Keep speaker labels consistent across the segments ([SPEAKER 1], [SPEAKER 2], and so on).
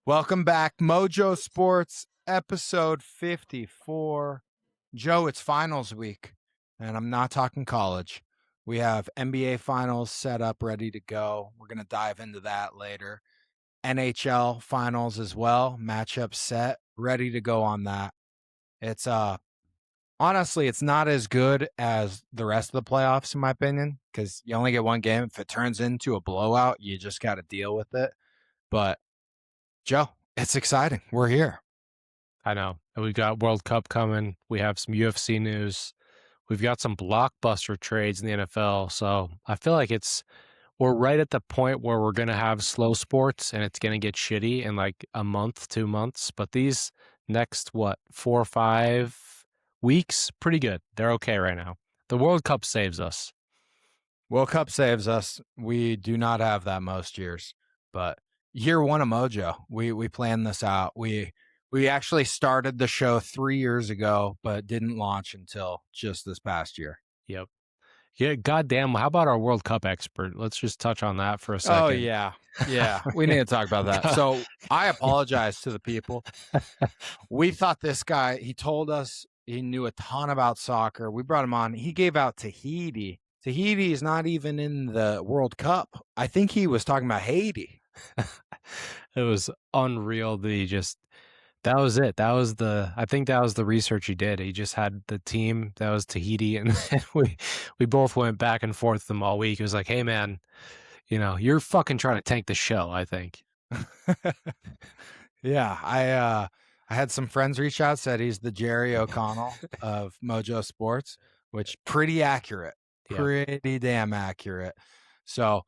[SPEAKER 1] Welcome back, MoJoe Sports, episode 54. Joe, it's finals week, and I'm not talking college. We have NBA finals set up, ready to go. We're going to dive into that later. NHL finals as well, matchup set, ready to go on that. It's honestly, it's not as good as the rest of the playoffs, in my opinion, because you only get one game. If it turns into a blowout, you just got to deal with it. But Joe, it's exciting. We're here.
[SPEAKER 2] I know. And we've got World Cup coming. We have some UFC news. We've got some blockbuster trades in the NFL. So I feel like we're right at the point where we're going to have slow sports and it's going to get shitty in like a month, 2 months. But these next, 4 or 5 weeks, pretty good. They're okay right now. The World Cup saves us.
[SPEAKER 1] World Cup saves us. We do not have that most years, but year one of MoJoe, we planned this out. We actually started the show 3 years ago, but didn't launch until just this past year.
[SPEAKER 2] Yep. Yeah, goddamn. How about our World Cup expert? Let's just touch on that for a second.
[SPEAKER 1] Oh, yeah. Yeah. We need to talk about that. So I apologize to the people. We thought this guy, he told us he knew a ton about soccer. We brought him on. He gave out Tahiti. Tahiti is not even in the World Cup. I think he was talking about Haiti.
[SPEAKER 2] It was unreal that that was it. I think that was the research he did. He just had the team that was Tahiti, and we both went back and forth with them all week. It was like, hey man, you're fucking trying to tank the show, I think.
[SPEAKER 1] Yeah, I had some friends reach out, said he's the Jerry O'Connell of MoJoe Sports, which pretty accurate.
[SPEAKER 2] Yeah.
[SPEAKER 1] Pretty damn accurate. So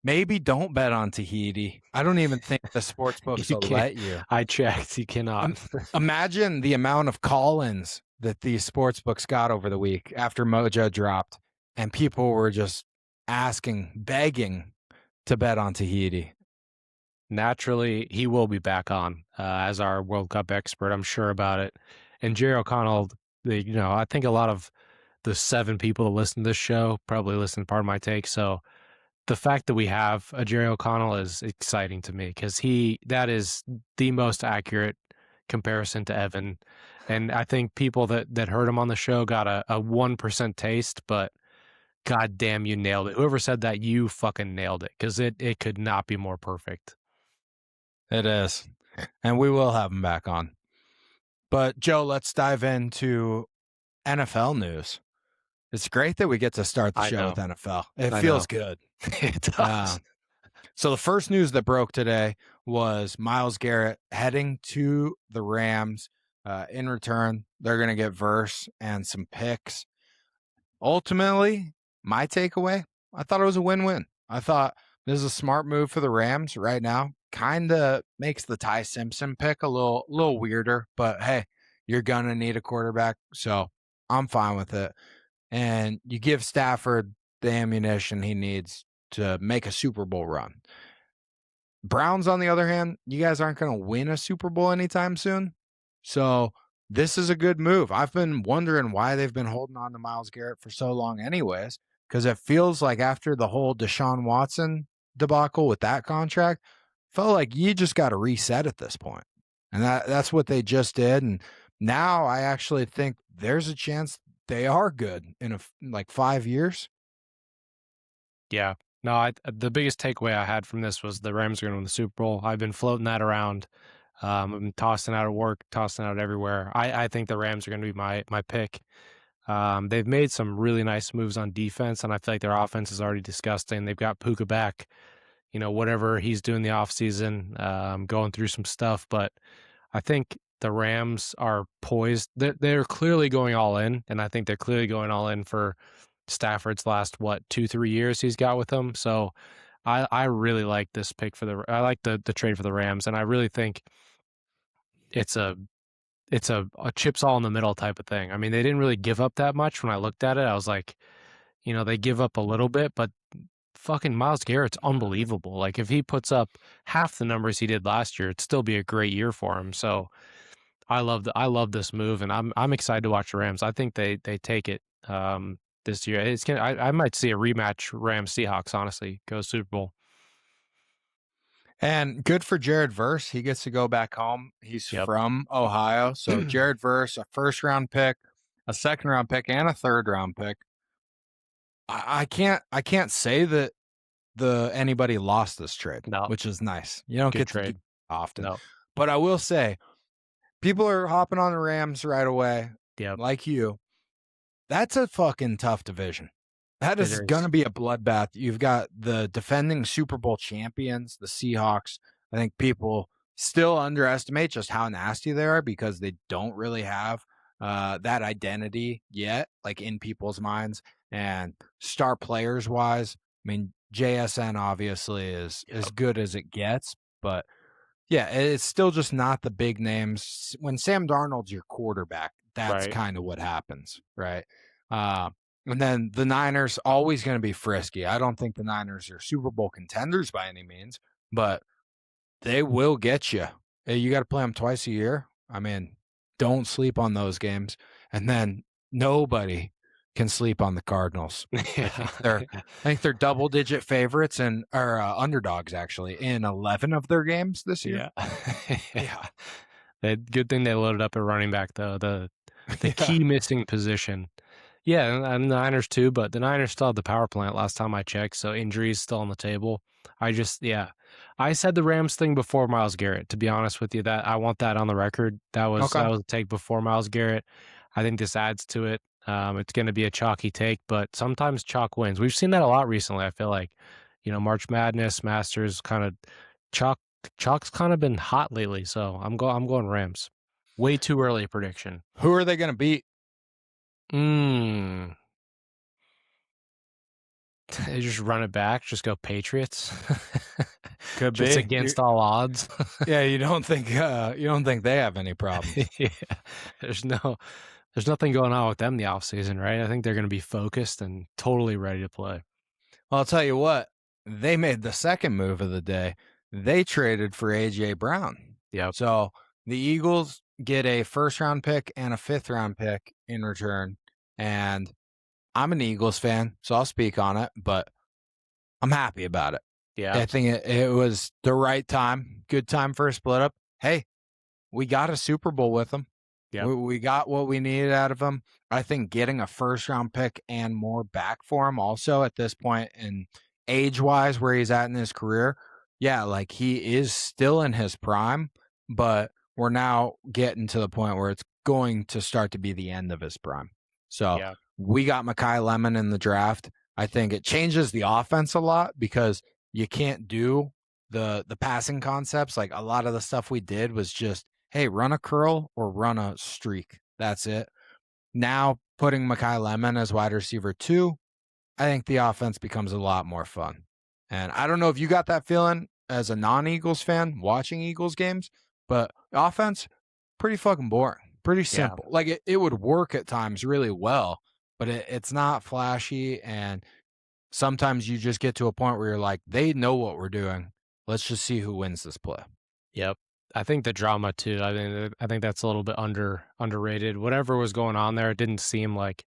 [SPEAKER 1] maybe don't bet on Tahiti. I don't even think the sports books will let you.
[SPEAKER 2] I checked. You cannot.
[SPEAKER 1] Imagine the amount of call-ins that these sports books got over the week after MoJoe dropped, and people were just asking, begging to bet on Tahiti.
[SPEAKER 2] Naturally, he will be back on as our World Cup expert. I'm sure about it. And Jerry O'Connell, I think a lot of the 7 people that listen to this show probably listen to part of my take. So the fact that we have a Jerry O'Connell is exciting to me because that is the most accurate comparison to Evan. And I think people that heard him on the show got a 1% taste, but God damn, you nailed it. Whoever said that, you fucking nailed it because it could not be more perfect.
[SPEAKER 1] It is. And we will have him back on. But Joe, let's dive into NFL news. It's great that we get to start the show with NFL. It feels good.
[SPEAKER 2] It does.
[SPEAKER 1] So the first news that broke today was Myles Garrett heading to the Rams. In return, they're going to get Verse and some picks. Ultimately, my takeaway, I thought it was a win-win. I thought this is a smart move for the Rams right now. Kind of makes the Ty Simpson pick a little weirder, but hey, you're going to need a quarterback, so I'm fine with it. And you give Stafford the ammunition he needs to make a Super Bowl run. Browns, on the other hand, you guys aren't going to win a Super Bowl anytime soon. So this is a good move. I've been wondering why they've been holding on to Myles Garrett for so long anyways, because it feels like after the whole Deshaun Watson debacle with that contract, felt like you just got to reset at this point. And that's what they just did. And now I actually think there's a chance they are good in like 5 years.
[SPEAKER 2] Yeah. No, the biggest takeaway I had from this was the Rams are going to win the Super Bowl. I've been floating that around. I've been tossing out of work, tossing out everywhere. I think the Rams are going to be my pick. They've made some really nice moves on defense, and I feel like their offense is already disgusting. They've got Puka back, whatever he's doing the offseason, going through some stuff. But I think the Rams are poised. They're clearly going all in, and I think they're clearly going all in for Stafford's last 2-3 years he's got with them. So I really like this pick I like the trade for the Rams, and I really think it's a chips all in the middle type of thing. I mean, they didn't really give up that much. When I looked at it, I was like, they give up a little bit, but fucking Myles Garrett's unbelievable. Like if he puts up half the numbers he did last year, it'd still be a great year for him. So I love this move, and I'm excited to watch the Rams. I think they take it this year. I might see a rematch Rams Seahawks, honestly, go Super Bowl.
[SPEAKER 1] And good for Jared Verse. He gets to go back home. He's
[SPEAKER 2] Yep.
[SPEAKER 1] from Ohio. So Jared Verse, a first round pick, a second round pick, and a third round pick. I can't say that anybody lost this trade,
[SPEAKER 2] No,
[SPEAKER 1] which is nice. You don't
[SPEAKER 2] good
[SPEAKER 1] get to do
[SPEAKER 2] trade.
[SPEAKER 1] that often.
[SPEAKER 2] No.
[SPEAKER 1] But I will say, people are hopping on the Rams right away,
[SPEAKER 2] Yep.
[SPEAKER 1] like you. That's a fucking tough division. That
[SPEAKER 2] It
[SPEAKER 1] is going
[SPEAKER 2] is.
[SPEAKER 1] to be a bloodbath. You've got the defending Super Bowl champions, the Seahawks. I think people still underestimate just how nasty they are because they don't really have that identity yet, like in people's minds. And star players wise, I mean, JSN obviously is as
[SPEAKER 2] Yep.
[SPEAKER 1] good as it gets, but yeah, it's still just not the big names. When Sam Darnold's your quarterback, that's
[SPEAKER 2] Right.
[SPEAKER 1] kind of what happens, right? Uh, and then the Niners always going to be frisky. I don't think the Niners are Super Bowl contenders by any means, but they will get you. You got to play them twice a year. I mean, don't sleep on those games. And then nobody can sleep on the Cardinals. I think they're
[SPEAKER 2] Yeah.
[SPEAKER 1] I think they're double digit favorites and or underdogs actually in 11 of their games this year.
[SPEAKER 2] Yeah.
[SPEAKER 1] Yeah.
[SPEAKER 2] Good thing they loaded up a running back though. The
[SPEAKER 1] Yeah.
[SPEAKER 2] key missing position. Yeah, and the Niners too, but the Niners still have the power plant last time I checked, so injuries still on the table. Yeah. I said the Rams thing before Myles Garrett, to be honest with you. That I want that on the record.
[SPEAKER 1] Okay.
[SPEAKER 2] That was a take before Myles Garrett. I think this adds to it. It's going to be a chalky take, but sometimes chalk wins. We've seen that a lot recently. I feel like, March Madness, Masters, kind of chalk. Chalk's kind of been hot lately, so I'm going Rams. Way too early prediction.
[SPEAKER 1] Who are they going to beat?
[SPEAKER 2] Mm. They just run it back, just go Patriots.
[SPEAKER 1] Could
[SPEAKER 2] Just
[SPEAKER 1] be.
[SPEAKER 2] against all odds.
[SPEAKER 1] Yeah, you don't think they have any problems.
[SPEAKER 2] Yeah. There's no there's nothing going on with them the offseason, right? I think they're gonna be focused and totally ready to play.
[SPEAKER 1] Well, I'll tell you what, they made the second move of the day. They traded for AJ Brown.
[SPEAKER 2] Yep.
[SPEAKER 1] So the Eagles get a first round pick and a fifth round pick in return. And I'm an Eagles fan, so I'll speak on it, but I'm happy about it.
[SPEAKER 2] Yeah.
[SPEAKER 1] I think it was the right time, good time for a split up. Hey, we got a Super Bowl with them.
[SPEAKER 2] Yep.
[SPEAKER 1] We got what we needed out of him. I think getting a first round pick and more back for him also at this point in age wise where he's at in his career. Yeah, like he is still in his prime, but we're now getting to the point where it's going to start to be the end of his prime. So
[SPEAKER 2] Yeah.
[SPEAKER 1] we got Mekhi Lemon in the draft. I think it changes the offense a lot because you can't do the passing concepts. Like a lot of the stuff we did was just, hey, run a curl or run a streak. That's it. Now putting Mekhi Lemon as wide receiver 2, I think the offense becomes a lot more fun. And I don't know if you got that feeling as a non-Eagles fan watching Eagles games, but offense, pretty fucking boring. Pretty
[SPEAKER 2] Yeah.
[SPEAKER 1] simple. Like it would work at times really well, but it's not flashy. And sometimes you just get to a point where you're like, they know what we're doing. Let's just see who wins this play.
[SPEAKER 2] Yep. I think the drama too. I think that's a little bit underrated. Whatever was going on there, it didn't seem like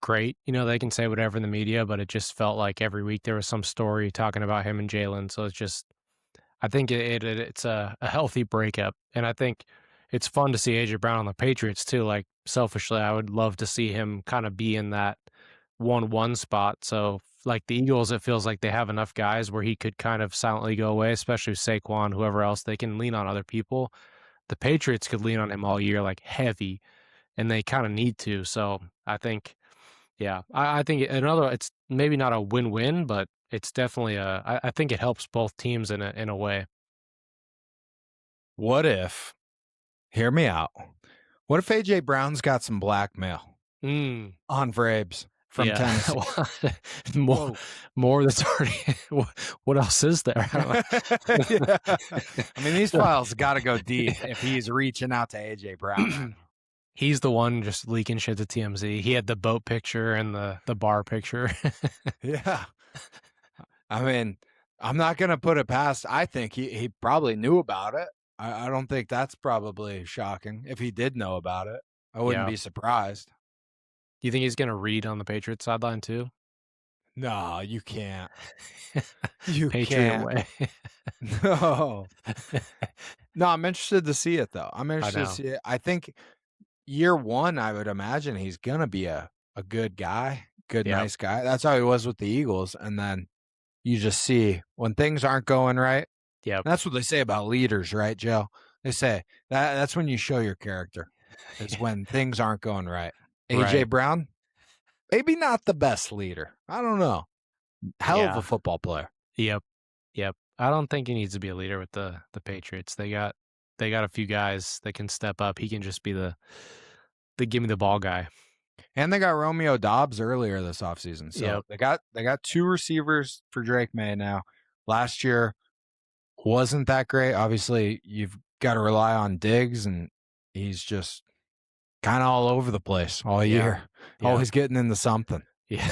[SPEAKER 2] great. They can say whatever in the media, but it just felt like every week there was some story talking about him and Jalen. So it's just I think it's a healthy breakup, and I think it's fun to see AJ Brown on the Patriots too. Like selfishly, I would love to see him kind of be in that 1-1 spot. So like the Eagles, it feels like they have enough guys where he could kind of silently go away, especially Saquon, whoever else. They can lean on other people. The Patriots could lean on him all year, like heavy, and they kind of need to. So I think, yeah, I think it's maybe not a win-win, but it's definitely I think it helps both teams in a way.
[SPEAKER 1] What if, hear me out, what if AJ Brown's got some blackmail
[SPEAKER 2] Mm,
[SPEAKER 1] on Vrabes from
[SPEAKER 2] yeah.
[SPEAKER 1] Tennessee?
[SPEAKER 2] more
[SPEAKER 1] Whoa.
[SPEAKER 2] more that's already what else is there? I don't
[SPEAKER 1] Yeah. I mean, these
[SPEAKER 2] know.
[SPEAKER 1] files got to go deep if he's reaching out to AJ Brown, man.
[SPEAKER 2] He's the one just leaking shit to TMZ. He had the boat picture and the bar picture.
[SPEAKER 1] Yeah. I mean, I'm not going to put it past. I think he probably knew about it. I don't think that's probably shocking. If he did know about it, I wouldn't
[SPEAKER 2] Yeah.
[SPEAKER 1] be surprised.
[SPEAKER 2] Do you think he's gonna read on the Patriots sideline too?
[SPEAKER 1] No, you can't. You
[SPEAKER 2] Patriot
[SPEAKER 1] can't.
[SPEAKER 2] way.
[SPEAKER 1] No. No, I'm interested to see it, though. I'm
[SPEAKER 2] I
[SPEAKER 1] interested to
[SPEAKER 2] know.
[SPEAKER 1] see it. I think year 1, I would imagine he's gonna be a good guy, good,
[SPEAKER 2] Yep.
[SPEAKER 1] nice guy. That's how he was with the Eagles, and then you just see when things aren't going right.
[SPEAKER 2] Yep.
[SPEAKER 1] That's what they say about leaders, right, Joe? They say that's when you show your character, is when things aren't going right. AJ
[SPEAKER 2] Right.
[SPEAKER 1] Brown, maybe not the best leader. I don't know. Hell of a
[SPEAKER 2] Yeah.
[SPEAKER 1] football player.
[SPEAKER 2] Yep. Yep. I don't think he needs to be a leader with the Patriots. They got a few guys that can step up. He can just be the give me the ball guy.
[SPEAKER 1] And they got Romeo Dobbs earlier this offseason. So
[SPEAKER 2] Yep.
[SPEAKER 1] they got 2 receivers for Drake May now. Last year wasn't that great. Obviously, you've got to rely on Diggs, and he's just kind of all over the place all
[SPEAKER 2] Yeah.
[SPEAKER 1] year.
[SPEAKER 2] Yeah.
[SPEAKER 1] Always getting into something.
[SPEAKER 2] Yeah.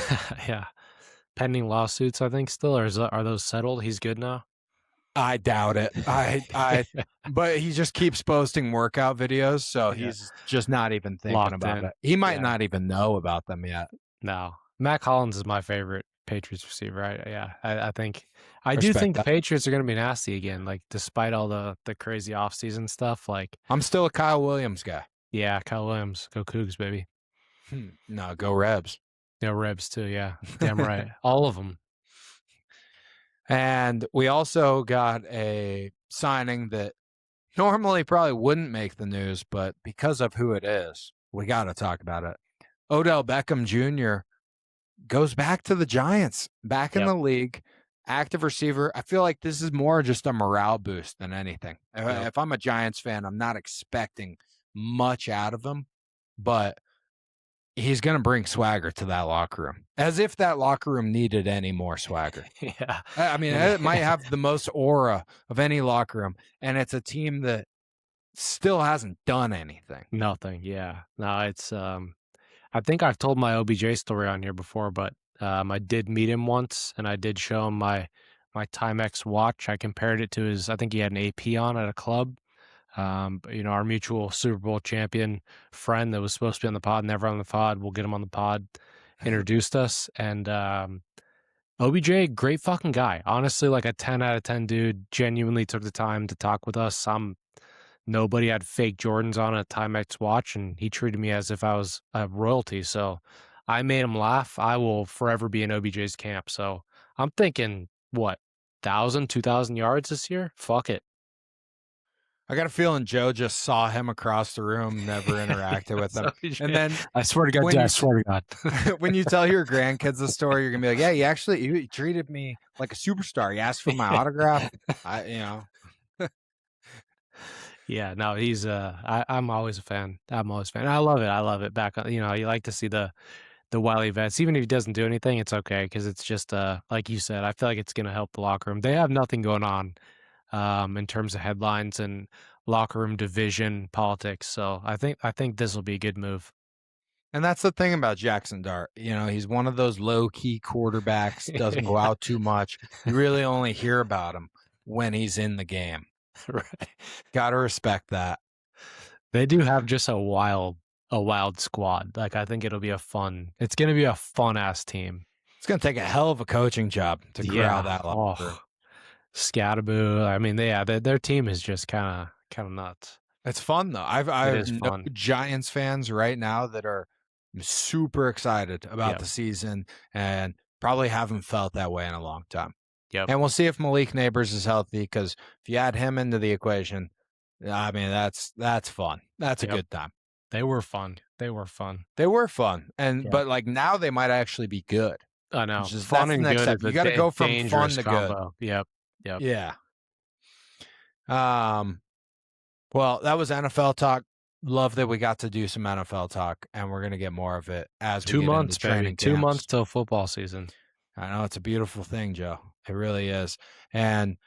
[SPEAKER 2] Yeah. Pending lawsuits, I think still, or are those settled? He's good now.
[SPEAKER 1] I doubt it. But he just keeps posting workout videos, so
[SPEAKER 2] Yeah.
[SPEAKER 1] he's just not even thinking
[SPEAKER 2] Locked
[SPEAKER 1] about
[SPEAKER 2] in.
[SPEAKER 1] it. He might
[SPEAKER 2] Yeah.
[SPEAKER 1] not even know about them yet.
[SPEAKER 2] No. Mac Hollins is my favorite Patriots receiver. I think I do
[SPEAKER 1] Respect
[SPEAKER 2] think the
[SPEAKER 1] that.
[SPEAKER 2] Patriots are going to be nasty again. Like despite all the crazy offseason stuff. Like
[SPEAKER 1] I'm still a Kyle Williams guy.
[SPEAKER 2] yeah, Kyle Williams, go Cougs, baby.
[SPEAKER 1] No, go Rebs.
[SPEAKER 2] No Rebs too. Yeah, damn right. All of them.
[SPEAKER 1] And we also got a signing that normally probably wouldn't make the news, but because of who it is, we got to talk about it. Odell Beckham Jr. goes back to the Giants, back in
[SPEAKER 2] Yep.
[SPEAKER 1] the league, active receiver. I feel like this is more just a morale boost than anything.
[SPEAKER 2] Yep.
[SPEAKER 1] If I'm a Giants fan, I'm not expecting much out of him, but he's going to bring swagger to that locker room, as if that locker room needed any more swagger.
[SPEAKER 2] Yeah.
[SPEAKER 1] I mean, it might have the most aura of any locker room, and it's a team that still hasn't done anything.
[SPEAKER 2] Nothing. Yeah. No, it's I think I've told my OBJ story on here before, but I did meet him once and I did show him my Timex watch. I compared it to his, I think he had an AP on at a club. But, our mutual Super Bowl champion friend that was supposed to be on the pod, never on the pod. We'll get him on the pod. Introduced us, and OBJ, great fucking guy. Honestly, like a 10 out of 10 dude. Genuinely took the time to talk with us. Nobody had fake Jordans on a Timex watch, and he treated me as if I was a royalty. So I made him laugh. I will forever be in OBJ's camp. So I'm thinking, what, 1,000, 2,000 yards this year? Fuck it.
[SPEAKER 1] I got a feeling Joe just saw him across the room, never interacted with him. And then
[SPEAKER 2] I swear to God,
[SPEAKER 1] when
[SPEAKER 2] I
[SPEAKER 1] you
[SPEAKER 2] swear to God.
[SPEAKER 1] when you tell your grandkids the story, you're gonna be like, "Yeah, he treated me like a superstar. He asked for my autograph."
[SPEAKER 2] Yeah, no, he's I'm always a fan. I'm always a fan. I love it. I love it. Back on, you like to see the wily vets, even if he doesn't do anything, it's okay because it's just like you said, I feel like it's gonna help the locker room. They have nothing going on in terms of headlines and locker room division politics. So I think this will be a good move.
[SPEAKER 1] And that's the thing about Jackson Dart. He's one of those low key quarterbacks. Doesn't go out too much. You really only hear about him when he's in the game.
[SPEAKER 2] Right.
[SPEAKER 1] Got to respect that.
[SPEAKER 2] They do have just a wild squad. Like I think it's going to be a fun ass team.
[SPEAKER 1] It's going to take a hell of a coaching job to corral that locker room.
[SPEAKER 2] Scatterboo. I mean, their team is just kind of nuts.
[SPEAKER 1] It's fun though. I've no Giants fans right now that are super excited about the season and probably haven't felt that way in a long time.
[SPEAKER 2] Yep.
[SPEAKER 1] And we'll see if Malik Neighbors is healthy, because if you add him into the equation, I mean, that's fun. That's a good time.
[SPEAKER 2] They were fun.
[SPEAKER 1] And but like now they might actually be good.
[SPEAKER 2] I know.
[SPEAKER 1] Fun and good step. You got to go from fun to
[SPEAKER 2] combo.
[SPEAKER 1] good.
[SPEAKER 2] Yep.
[SPEAKER 1] Yeah. Well, that was NFL talk. Love that we got to do some NFL talk, and we're gonna get more of it as we
[SPEAKER 2] 2
[SPEAKER 1] get
[SPEAKER 2] months,
[SPEAKER 1] into training
[SPEAKER 2] baby. 2
[SPEAKER 1] camps.
[SPEAKER 2] months till football season.
[SPEAKER 1] I know, it's a beautiful thing, Joe. It really is. And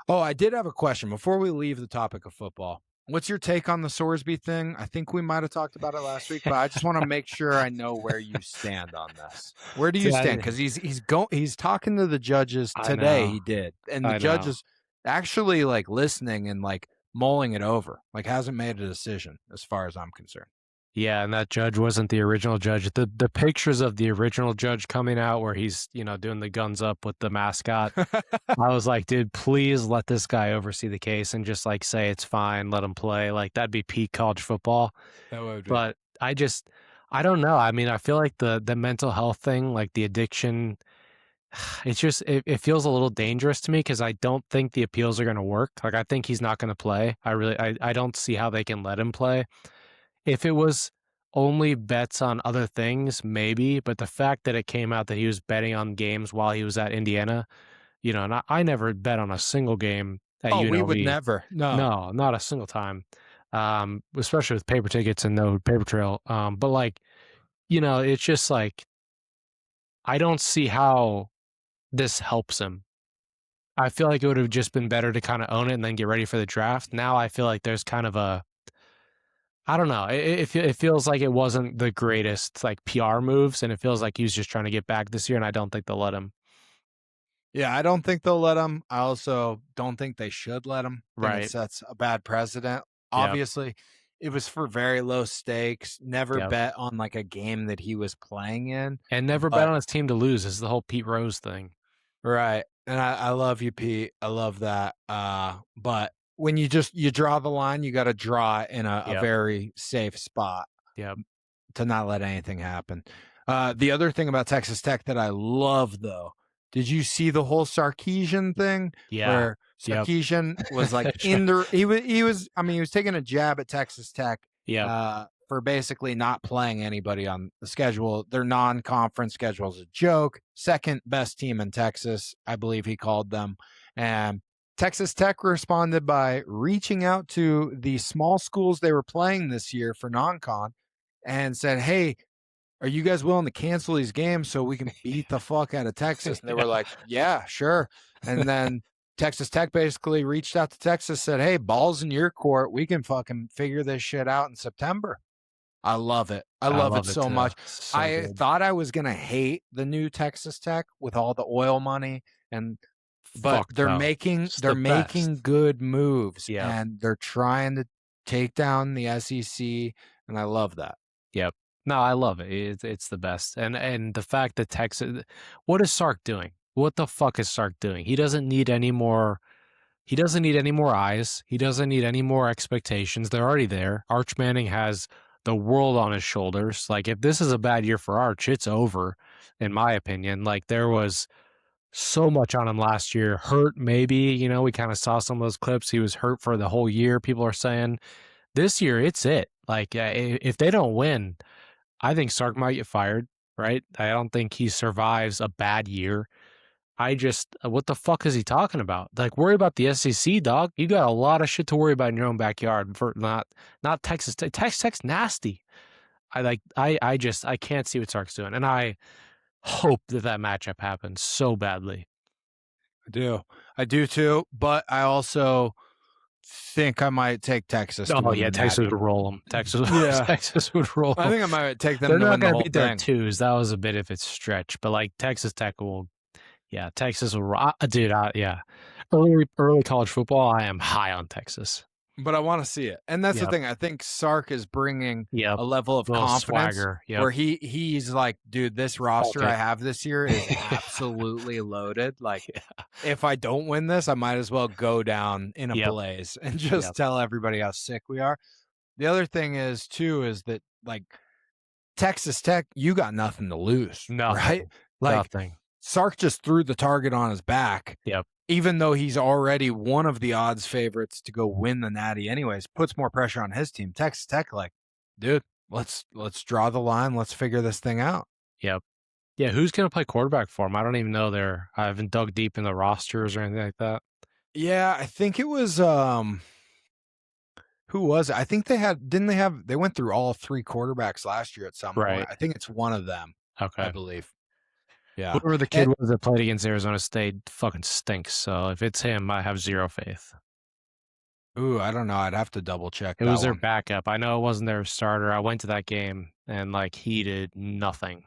[SPEAKER 1] I did have a question before we leave the topic of football. What's your take on the Sorsby thing? I think we might have talked about it last week, but I just want to make sure I know where you stand on this. Where do you stand? Because he's talking to the judges today. He did, and the judge is actually like listening and like mulling it over. Like hasn't made a decision as far as I'm concerned.
[SPEAKER 2] Yeah, and that judge wasn't the original judge. The pictures of the original judge coming out where he's, doing the guns up with the mascot. I was like, dude, please let this guy oversee the case and just like say it's fine, let him play. Like that'd be peak college football.
[SPEAKER 1] That would be.
[SPEAKER 2] But I don't know. I mean, I feel like the mental health thing, like the addiction, it feels a little dangerous to me because I don't think the appeals are gonna work. Like I think he's not gonna play. I don't see how they can let him play. If it was only bets on other things, maybe, but the fact that it came out that he was betting on games while he was at Indiana, and I never bet on a single game at
[SPEAKER 1] Oh, we would
[SPEAKER 2] UNLV.
[SPEAKER 1] never. No.
[SPEAKER 2] No, not a single time. Especially with paper tickets and no paper trail. But like, it's just like I don't see how this helps him. I feel like it would have just been better to kind of own it and then get ready for the draft. Now I feel like there's kind of I don't know. It feels like it wasn't the greatest like PR moves, and it feels like he was just trying to get back this year, and I don't think they'll let him.
[SPEAKER 1] Yeah, I don't think they'll let him. I also don't think they should let him. I think it
[SPEAKER 2] Right.
[SPEAKER 1] sets a bad precedent.
[SPEAKER 2] Yep.
[SPEAKER 1] Obviously, it was for very low stakes. Never
[SPEAKER 2] Yep.
[SPEAKER 1] bet on like a game that he was playing in.
[SPEAKER 2] And never bet
[SPEAKER 1] But
[SPEAKER 2] on his team to lose is the whole Pete Rose thing.
[SPEAKER 1] right. And I love you, Pete. I love that. But when you draw the line, you got to draw it in a
[SPEAKER 2] Yep.
[SPEAKER 1] very safe spot
[SPEAKER 2] Yep.
[SPEAKER 1] to not let anything happen. The other thing about Texas Tech that I love, though, did you see the whole Sarkisian thing
[SPEAKER 2] Yeah.
[SPEAKER 1] where
[SPEAKER 2] Yep.
[SPEAKER 1] Sarkisian was like in the he was I mean he was taking a jab at Texas Tech
[SPEAKER 2] Yep.
[SPEAKER 1] for basically not playing anybody on the schedule. Their non-conference schedule is a joke. Second best team in Texas, I believe he called them, and Texas Tech responded by reaching out to the small schools they were playing this year for non-con and said, "Hey, are you guys willing to cancel these games so we can beat the fuck out of Texas?" And they were
[SPEAKER 2] Yeah.
[SPEAKER 1] like, "Yeah, sure." And then Texas Tech basically reached out to Texas, said, "Hey, ball's in your court. We can fucking figure this shit out in September." I love it. I
[SPEAKER 2] I
[SPEAKER 1] love it
[SPEAKER 2] love it
[SPEAKER 1] so
[SPEAKER 2] too.
[SPEAKER 1] much.
[SPEAKER 2] So
[SPEAKER 1] I
[SPEAKER 2] good.
[SPEAKER 1] thought I was gonna hate the new Texas Tech with all the oil money and but
[SPEAKER 2] Fuck no. It's
[SPEAKER 1] they're
[SPEAKER 2] the best.
[SPEAKER 1] making good moves
[SPEAKER 2] Yep.
[SPEAKER 1] and they're trying to take down the SEC, and I love that.
[SPEAKER 2] Yep. No, I love it. It's the best. And the fact that Texas what is Sark doing? What the fuck is Sark doing? He doesn't need any more eyes. He doesn't need any more expectations. They're already there. Arch Manning has the world on his shoulders. Like if this is a bad year for Arch, it's over in my opinion. Like there was so much on him last year. Hurt maybe, we kind of saw some of those clips. He was hurt for the whole year, people are saying. This year, it's it. Like if they don't win, I think Sark might get fired, right? I don't think he survives a bad year. I just, what the fuck is he talking about? Like, worry about the SEC, dog. You got a lot of shit to worry about in your own backyard. For not Texas. Texas Tech's nasty. I can't see what Sark's doing, and I hope that matchup happens so badly.
[SPEAKER 1] I do too, but I also think I might take Texas to
[SPEAKER 2] Oh
[SPEAKER 1] win
[SPEAKER 2] yeah,
[SPEAKER 1] the
[SPEAKER 2] Texas
[SPEAKER 1] Natty.
[SPEAKER 2] would roll them. Texas,
[SPEAKER 1] Yeah.
[SPEAKER 2] Texas would roll
[SPEAKER 1] I
[SPEAKER 2] 'em.
[SPEAKER 1] think I might take them
[SPEAKER 2] They're
[SPEAKER 1] to
[SPEAKER 2] not
[SPEAKER 1] win the
[SPEAKER 2] going to
[SPEAKER 1] whole
[SPEAKER 2] beat their
[SPEAKER 1] thing.
[SPEAKER 2] twos. That was a bit of its stretch, but like Texas Tech will. Yeah, Texas will. Dude, yeah. Early college football, I am high on Texas.
[SPEAKER 1] But I want to see it. And that's the
[SPEAKER 2] Yep.
[SPEAKER 1] thing. I think Sark is bringing
[SPEAKER 2] Yep.
[SPEAKER 1] a level of
[SPEAKER 2] Little
[SPEAKER 1] confidence
[SPEAKER 2] swagger. Yep.
[SPEAKER 1] where he's like, dude, this
[SPEAKER 2] Fuck
[SPEAKER 1] roster I
[SPEAKER 2] it.
[SPEAKER 1] have this year is absolutely loaded. Like,
[SPEAKER 2] Yeah.
[SPEAKER 1] if I don't win this, I might as well go down in a
[SPEAKER 2] Yep.
[SPEAKER 1] blaze and just
[SPEAKER 2] Yep.
[SPEAKER 1] tell everybody how sick we are. The other thing is too is that like Texas Tech, you got nothing to lose, right?
[SPEAKER 2] Nothing.
[SPEAKER 1] Like
[SPEAKER 2] Nothing.
[SPEAKER 1] Sark just threw the target on his back,
[SPEAKER 2] Yep.
[SPEAKER 1] even though he's already one of the odds favorites to go win the Natty anyways, puts more pressure on his team. Texas Tech, like, dude, let's draw the line. Let's figure this thing out.
[SPEAKER 2] Yep. Yeah, who's going to play quarterback for him? I don't even know I haven't dug deep in the rosters or anything like that.
[SPEAKER 1] Yeah, I think it was who was it? I think they went through all three quarterbacks last year at some point.
[SPEAKER 2] Right.
[SPEAKER 1] I think it's one of them, I
[SPEAKER 2] Okay.
[SPEAKER 1] believe. Yeah.
[SPEAKER 2] Whoever the kid was that played against Arizona State fucking stinks. So if it's him, I have zero faith.
[SPEAKER 1] Ooh, I don't know. I'd have to double check.
[SPEAKER 2] It was their backup. I know it wasn't their starter. I went to that game and like he did nothing.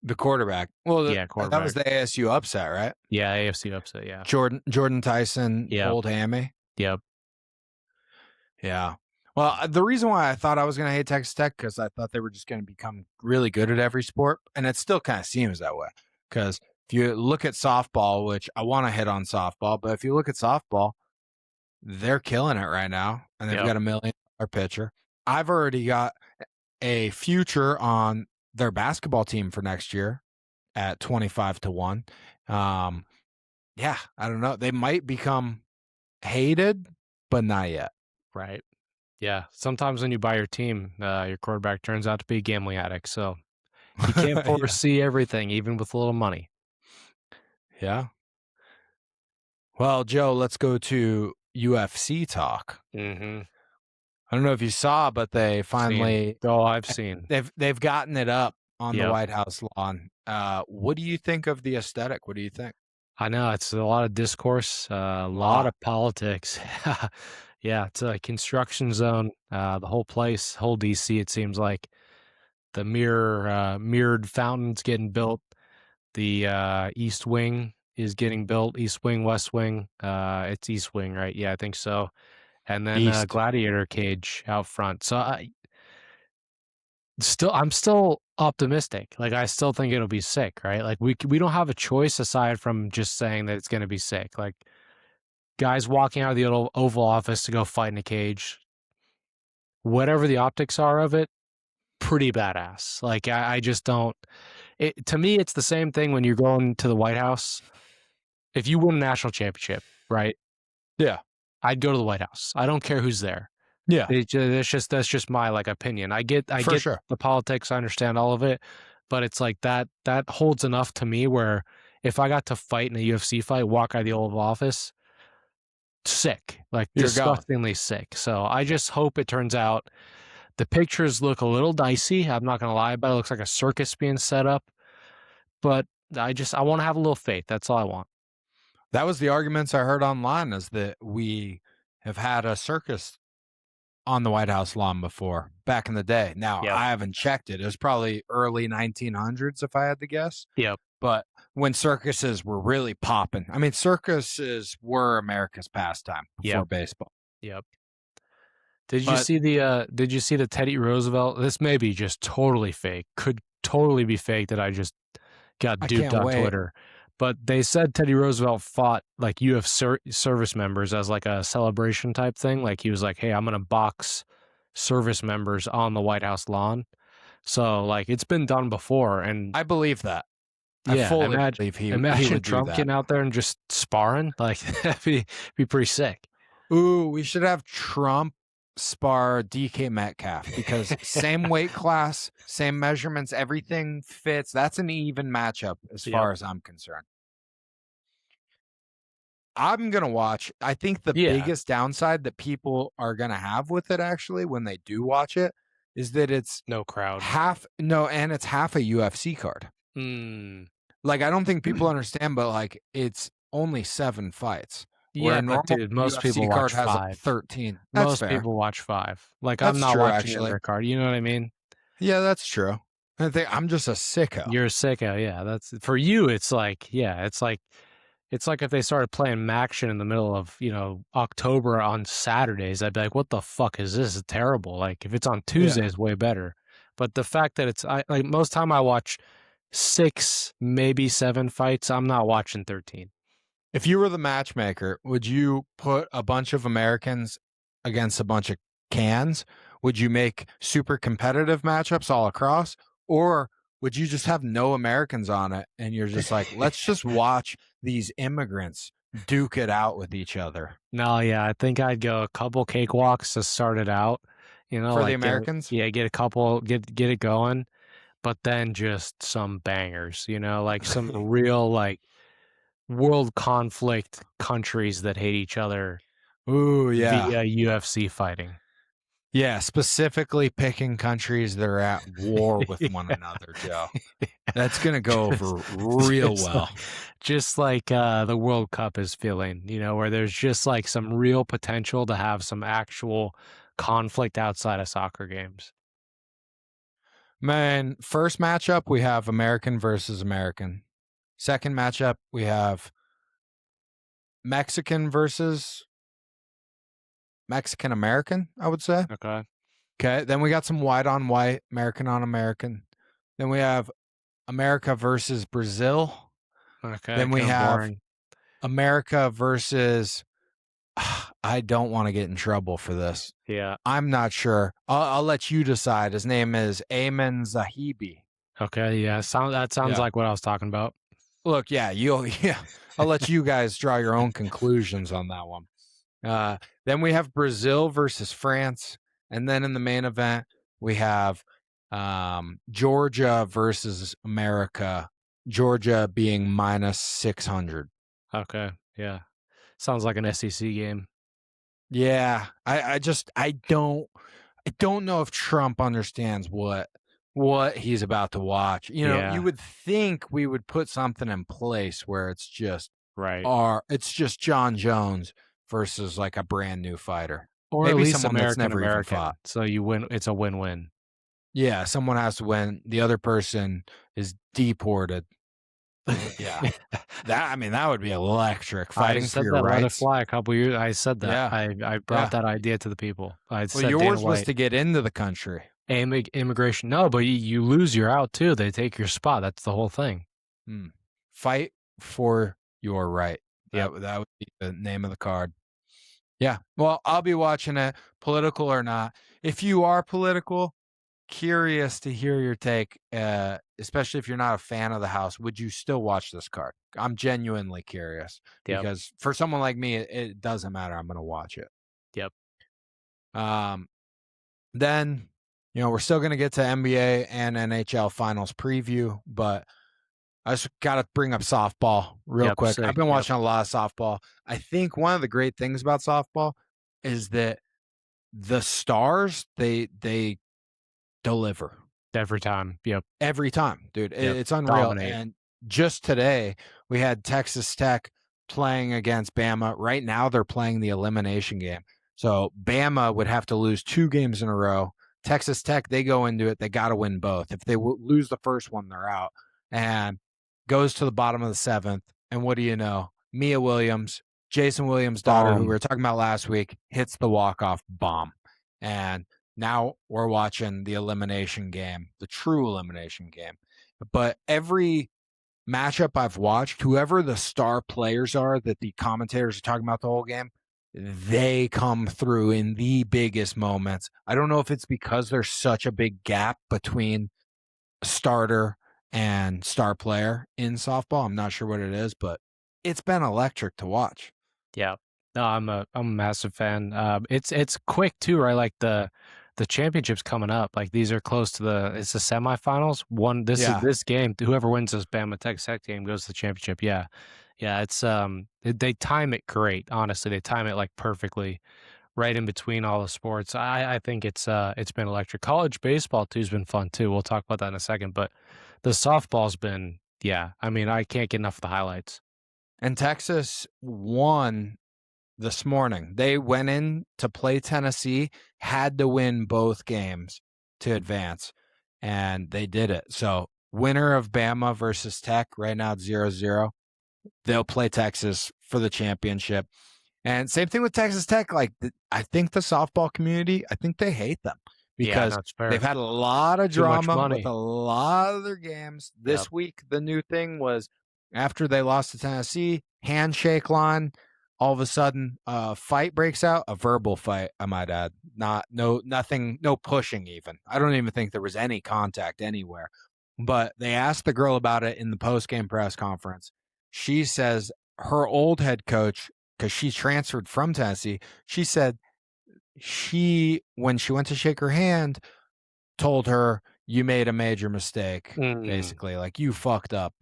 [SPEAKER 1] The quarterback. Well,
[SPEAKER 2] Yeah,
[SPEAKER 1] that was
[SPEAKER 2] quarterback.
[SPEAKER 1] the ASU upset, right?
[SPEAKER 2] Yeah, AFC upset. Yeah.
[SPEAKER 1] Jordan Tyson,
[SPEAKER 2] Yep.
[SPEAKER 1] old hammy.
[SPEAKER 2] Yep.
[SPEAKER 1] Yeah. Well, the reason why I thought I was going to hate Texas Tech because I thought they were just going to become really good at every sport, and it still kind of seems that way. Because if you look at softball, which I want to hit on softball, but if you look at softball, they're killing it right now, and they've
[SPEAKER 2] Yep.
[SPEAKER 1] got $1 million pitcher. I've already got a future on their basketball team for next year at 25-1. Yeah, I don't know. They might become hated, but not yet.
[SPEAKER 2] Right. Yeah. Sometimes when you buy your team, your quarterback turns out to be a gambling addict. So you can't
[SPEAKER 1] Yeah.
[SPEAKER 2] foresee everything, even with a little money.
[SPEAKER 1] Yeah. Well, Joe, let's go to UFC talk.
[SPEAKER 2] Mm-hmm.
[SPEAKER 1] I don't know if you saw, but they
[SPEAKER 2] Seen.
[SPEAKER 1] finally
[SPEAKER 2] Oh, I've seen.
[SPEAKER 1] they've gotten it up on the
[SPEAKER 2] Yep.
[SPEAKER 1] White House lawn. What do you think of the aesthetic? What do you think?
[SPEAKER 2] I know it's a lot of discourse, a lot of politics. Yeah, it's a construction zone. The whole place, whole DC, it seems like the mirrored fountains getting built. The East Wing is getting built. East Wing, West Wing. It's East Wing, right? Yeah, I think so. And then
[SPEAKER 1] East.
[SPEAKER 2] gladiator cage out front. So I'm still optimistic. Like I still think it'll be sick, right? Like we don't have a choice aside from just saying that it's going to be sick. Like guys walking out of the Oval Office to go fight in a cage, whatever the optics are of it, pretty badass. Like I just don't. To me, it's the same thing when you're going to the White House. If you win a national championship, right?
[SPEAKER 1] Yeah.
[SPEAKER 2] I'd go to the White House. I don't care who's there.
[SPEAKER 1] Yeah.
[SPEAKER 2] That's just my like opinion. I get
[SPEAKER 1] For sure.
[SPEAKER 2] the politics. I understand all of it, but it's like that holds enough to me where if I got to fight in a UFC fight, walk out of the Oval Office, sick, like
[SPEAKER 1] You're going.
[SPEAKER 2] disgustingly sick. So I just hope it turns out. The pictures look a little dicey. I'm not gonna lie about it. It looks like a circus being set up, but I want to have a little faith. That's all I want.
[SPEAKER 1] That was the arguments I heard online is that we have had a circus on the White House lawn before back in the day. Now,
[SPEAKER 2] Yep.
[SPEAKER 1] I haven't checked it. It was probably early 1900s if I had to guess.
[SPEAKER 2] Yep.
[SPEAKER 1] But when circuses were really popping, I mean, circuses were America's pastime before
[SPEAKER 2] Yep.
[SPEAKER 1] baseball.
[SPEAKER 2] Yep. Did you
[SPEAKER 1] But
[SPEAKER 2] see the Teddy Roosevelt? This may be just totally fake. Could totally be fake that I just got
[SPEAKER 1] I
[SPEAKER 2] duped
[SPEAKER 1] can't
[SPEAKER 2] on
[SPEAKER 1] wait.
[SPEAKER 2] Twitter. But they said Teddy Roosevelt fought like UFC service members as like a celebration type thing. Like he was like, "Hey, I'm gonna box service members on the White House lawn." So like it's been done before, and
[SPEAKER 1] I believe that. I
[SPEAKER 2] yeah,
[SPEAKER 1] fully believe he
[SPEAKER 2] imagine
[SPEAKER 1] would do
[SPEAKER 2] Trump
[SPEAKER 1] that.
[SPEAKER 2] getting out there and just sparring. Like that'd be pretty sick.
[SPEAKER 1] Ooh, we should have Trump spar DK Metcalf because same weight class, same measurements, everything fits. That's an even matchup as
[SPEAKER 2] Yep.
[SPEAKER 1] far as I'm concerned. I'm going to watch. I think the
[SPEAKER 2] Yeah.
[SPEAKER 1] biggest downside that people are going to have with it actually when they do watch it is that it's
[SPEAKER 2] No crowd.
[SPEAKER 1] and it's half a UFC card.
[SPEAKER 2] Mm.
[SPEAKER 1] Like I don't think people understand, but like it's only 7 fights. Where
[SPEAKER 2] Yeah,
[SPEAKER 1] a
[SPEAKER 2] but
[SPEAKER 1] normal
[SPEAKER 2] dude, most
[SPEAKER 1] UFC
[SPEAKER 2] people
[SPEAKER 1] card
[SPEAKER 2] watch
[SPEAKER 1] has
[SPEAKER 2] 5.
[SPEAKER 1] 13. That's
[SPEAKER 2] Most
[SPEAKER 1] fair.
[SPEAKER 2] people watch 5. Like, I'm
[SPEAKER 1] That's
[SPEAKER 2] not
[SPEAKER 1] true,
[SPEAKER 2] watching
[SPEAKER 1] actually.
[SPEAKER 2] undercard, you know what I mean?
[SPEAKER 1] Yeah, that's true. I think I'm just a sicko.
[SPEAKER 2] You're a sicko, yeah, that's for you, it's like yeah, it's like if they started playing Maction in the middle of, October on Saturdays, I'd be like, "What the fuck is this? It's terrible." Like, if it's on Tuesdays, way better. But the fact that most time I watch 6, maybe 7 fights, I'm not watching 13.
[SPEAKER 1] If you were the matchmaker, would you put a bunch of Americans against a bunch of cans? Would you make super competitive matchups all across? Or would you just have no Americans on it and you're just like, let's just watch these immigrants duke it out with each other?
[SPEAKER 2] No, yeah, I think I'd go a couple cakewalks to start it out,
[SPEAKER 1] For the
[SPEAKER 2] like
[SPEAKER 1] Americans?
[SPEAKER 2] get a couple, get it going, but then just some bangers, like some real like world conflict countries that hate each other
[SPEAKER 1] Ooh, yeah.
[SPEAKER 2] via UFC fighting.
[SPEAKER 1] Yeah, specifically picking countries that are at war with one
[SPEAKER 2] Yeah.
[SPEAKER 1] another, Joe. That's going to go over real well.
[SPEAKER 2] Just like the World Cup is feeling, where there's just like some real potential to have some actual conflict outside of soccer games.
[SPEAKER 1] Man, first matchup, we have American versus American. Second matchup, we have Mexican versus Mexican American, I would say.
[SPEAKER 2] Okay.
[SPEAKER 1] Okay. Then we got some white on white, American on American. Then we have America versus Brazil.
[SPEAKER 2] Okay.
[SPEAKER 1] Then we
[SPEAKER 2] Kind of
[SPEAKER 1] have
[SPEAKER 2] boring.
[SPEAKER 1] America versus. I don't want to get in trouble for this.
[SPEAKER 2] Yeah.
[SPEAKER 1] I'm not sure. I'll let you decide. His name is Ayman Zahibi.
[SPEAKER 2] Okay. Yeah. That sounds
[SPEAKER 1] Yeah.
[SPEAKER 2] like what I was talking about.
[SPEAKER 1] Look, yeah, yeah. I'll let you guys draw your own conclusions on that one. Then we have Brazil versus France, and then in the main event we have Georgia versus America. Georgia being minus 600.
[SPEAKER 2] Okay. Yeah. Sounds like an SEC game.
[SPEAKER 1] Yeah, I don't know if Trump understands what he's about to watch. You
[SPEAKER 2] Yeah.
[SPEAKER 1] would think we would put something in place where
[SPEAKER 2] Right.
[SPEAKER 1] it's just John Jones versus like a brand new fighter.
[SPEAKER 2] Or at
[SPEAKER 1] Maybe
[SPEAKER 2] least
[SPEAKER 1] someone that's
[SPEAKER 2] American
[SPEAKER 1] never even fought.
[SPEAKER 2] American. So you win. It's a win-win.
[SPEAKER 1] Yeah, someone has to win. The other person is deported. Yeah. That would be electric,
[SPEAKER 2] I
[SPEAKER 1] fighting for
[SPEAKER 2] said
[SPEAKER 1] your
[SPEAKER 2] that Let It
[SPEAKER 1] rights.
[SPEAKER 2] Fly a couple years. I said that.
[SPEAKER 1] Yeah,
[SPEAKER 2] I brought
[SPEAKER 1] yeah.
[SPEAKER 2] that idea to the people. I
[SPEAKER 1] Well,
[SPEAKER 2] said Dana
[SPEAKER 1] yours was
[SPEAKER 2] White.
[SPEAKER 1] to get into the country.
[SPEAKER 2] Immigration. No, but you lose, you're out too. They take your spot. That's the whole thing.
[SPEAKER 1] Fight for your right.
[SPEAKER 2] Yep.
[SPEAKER 1] That would be the name of the card. Yeah. Well, I'll be watching it, political or not. If you are political, curious to hear your take, especially if you're not a fan of the house. Would you still watch this card? I'm genuinely curious
[SPEAKER 2] Yep.
[SPEAKER 1] because for someone like me, it doesn't matter. I'm going to watch it.
[SPEAKER 2] Yep.
[SPEAKER 1] Then, we're still going to get to NBA and NHL finals preview, but I just got to bring up softball real
[SPEAKER 2] Yep.
[SPEAKER 1] quick. I've
[SPEAKER 2] Sick.
[SPEAKER 1] been
[SPEAKER 2] Yep.
[SPEAKER 1] watching a lot of softball. I think one of the great things about softball is that the stars, they deliver
[SPEAKER 2] Every time. Yep.
[SPEAKER 1] every time, dude.
[SPEAKER 2] Yep.
[SPEAKER 1] It's unreal.
[SPEAKER 2] Dominate.
[SPEAKER 1] And just today, we had Texas Tech playing against Bama. Right now, they're playing the elimination game. So Bama would have to lose 2 games in a row. Texas Tech, they go into it, they got to win both. If they lose the first one, they're out. And goes to the bottom of the 7th. And what do you know? Mia Williams, Jason Williams' daughter, who we were talking about last week, hits the walk-off bomb. And now we're watching the elimination game, the true elimination game. But every matchup I've watched, whoever the star players are that the commentators are talking about the whole game, they come through in the biggest moments. I don't know if it's because there's such a big gap between starter and star player in softball. I'm not sure what it is, but it's been electric to watch.
[SPEAKER 2] Yeah. No, I'm a massive fan. It's quick too, right? Like the championship's coming up. Like these are close to it's the semifinals.
[SPEAKER 1] Yeah.
[SPEAKER 2] This game. Whoever wins this Bama Texas Tech game goes to the championship. Yeah. Yeah. It's they time it great. Honestly, they time it like perfectly, right in between all the sports. I think it's been electric. College baseball too has been fun too. We'll talk about that in a second. But the softball's been, yeah. I mean, I can't get enough of the highlights.
[SPEAKER 1] And Texas won this morning. They went in to play Tennessee, had to win both games to advance, and they did it. So, winner of Bama versus Tech, right now it's 0-0. They'll play Texas for the championship. And same thing with Texas Tech. Like, I think the softball community, I think they hate them
[SPEAKER 2] Yeah,
[SPEAKER 1] because
[SPEAKER 2] that's fair.
[SPEAKER 1] they've had a lot of
[SPEAKER 2] Too much
[SPEAKER 1] drama
[SPEAKER 2] money.
[SPEAKER 1] with a lot of their games. This
[SPEAKER 2] Yep.
[SPEAKER 1] week, the new thing was after they lost to Tennessee, handshake line. All of a sudden, a fight breaks out, a verbal fight, I might add. Nothing, no pushing even. I don't even think there was any contact anywhere. But they asked the girl about it in the post-game press conference. She says her old head coach, because she transferred from Tennessee, she said when she went to shake her hand, told her, you made a major mistake, basically, like you fucked up.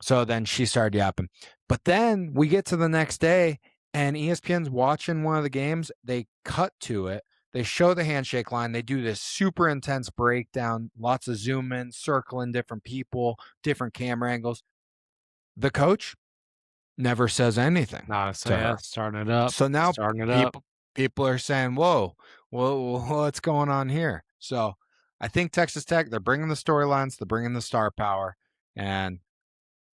[SPEAKER 1] So then she started yapping. But then we get to the next day and ESPN's watching one of the games. They cut to it. They show the handshake line. They do this super intense breakdown, lots of zoom in, circling different people, different camera angles. The coach never says anything to her.
[SPEAKER 2] Starting it up.
[SPEAKER 1] So now
[SPEAKER 2] Starting it up.
[SPEAKER 1] people are saying, whoa, what's going on here? So I think Texas Tech, they're bringing the storylines, they're bringing the star power, and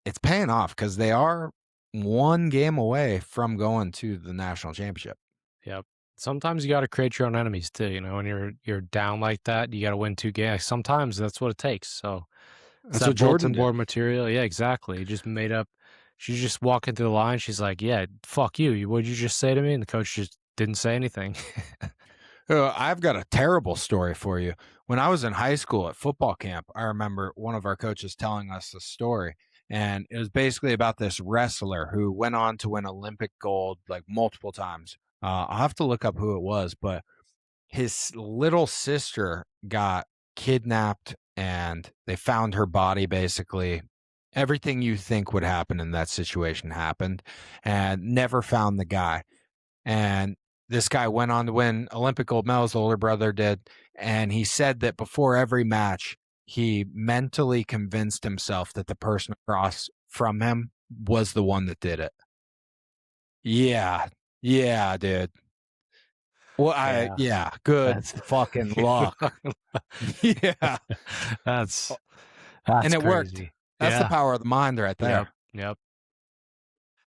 [SPEAKER 1] it's paying off because they are one game away from going to the national championship.
[SPEAKER 2] Yep. Sometimes you got to create your own enemies too. When you're down like that, you got to win 2 games. Sometimes that's what it takes. So it's
[SPEAKER 1] That's
[SPEAKER 2] that
[SPEAKER 1] what Jordan
[SPEAKER 2] bulletin
[SPEAKER 1] did.
[SPEAKER 2] board material. Yeah, exactly. He just made up. She's just walking through the line. She's like, "Yeah, fuck you. What'd you just say to me?" And the coach just didn't say anything.
[SPEAKER 1] I've got a terrible story for you. When I was in high school at football camp, I remember one of our coaches telling us a story. And it was basically about this wrestler who went on to win Olympic gold like multiple times. I'll have to look up who it was, but his little sister got kidnapped and they found her body basically. Everything you think would happen in that situation happened and never found the guy. And this guy went on to win Olympic gold medals, the older brother did. And he said that before every match, he mentally convinced himself that the person across from him was the one that did it. Yeah. Yeah, dude. Well,
[SPEAKER 2] Yeah,
[SPEAKER 1] yeah, good
[SPEAKER 2] that's
[SPEAKER 1] fucking luck. Yeah.
[SPEAKER 2] that's
[SPEAKER 1] And
[SPEAKER 2] that's
[SPEAKER 1] it worked.
[SPEAKER 2] crazy.
[SPEAKER 1] That's the
[SPEAKER 2] Yeah.
[SPEAKER 1] power of the mind right
[SPEAKER 2] Yep.
[SPEAKER 1] there.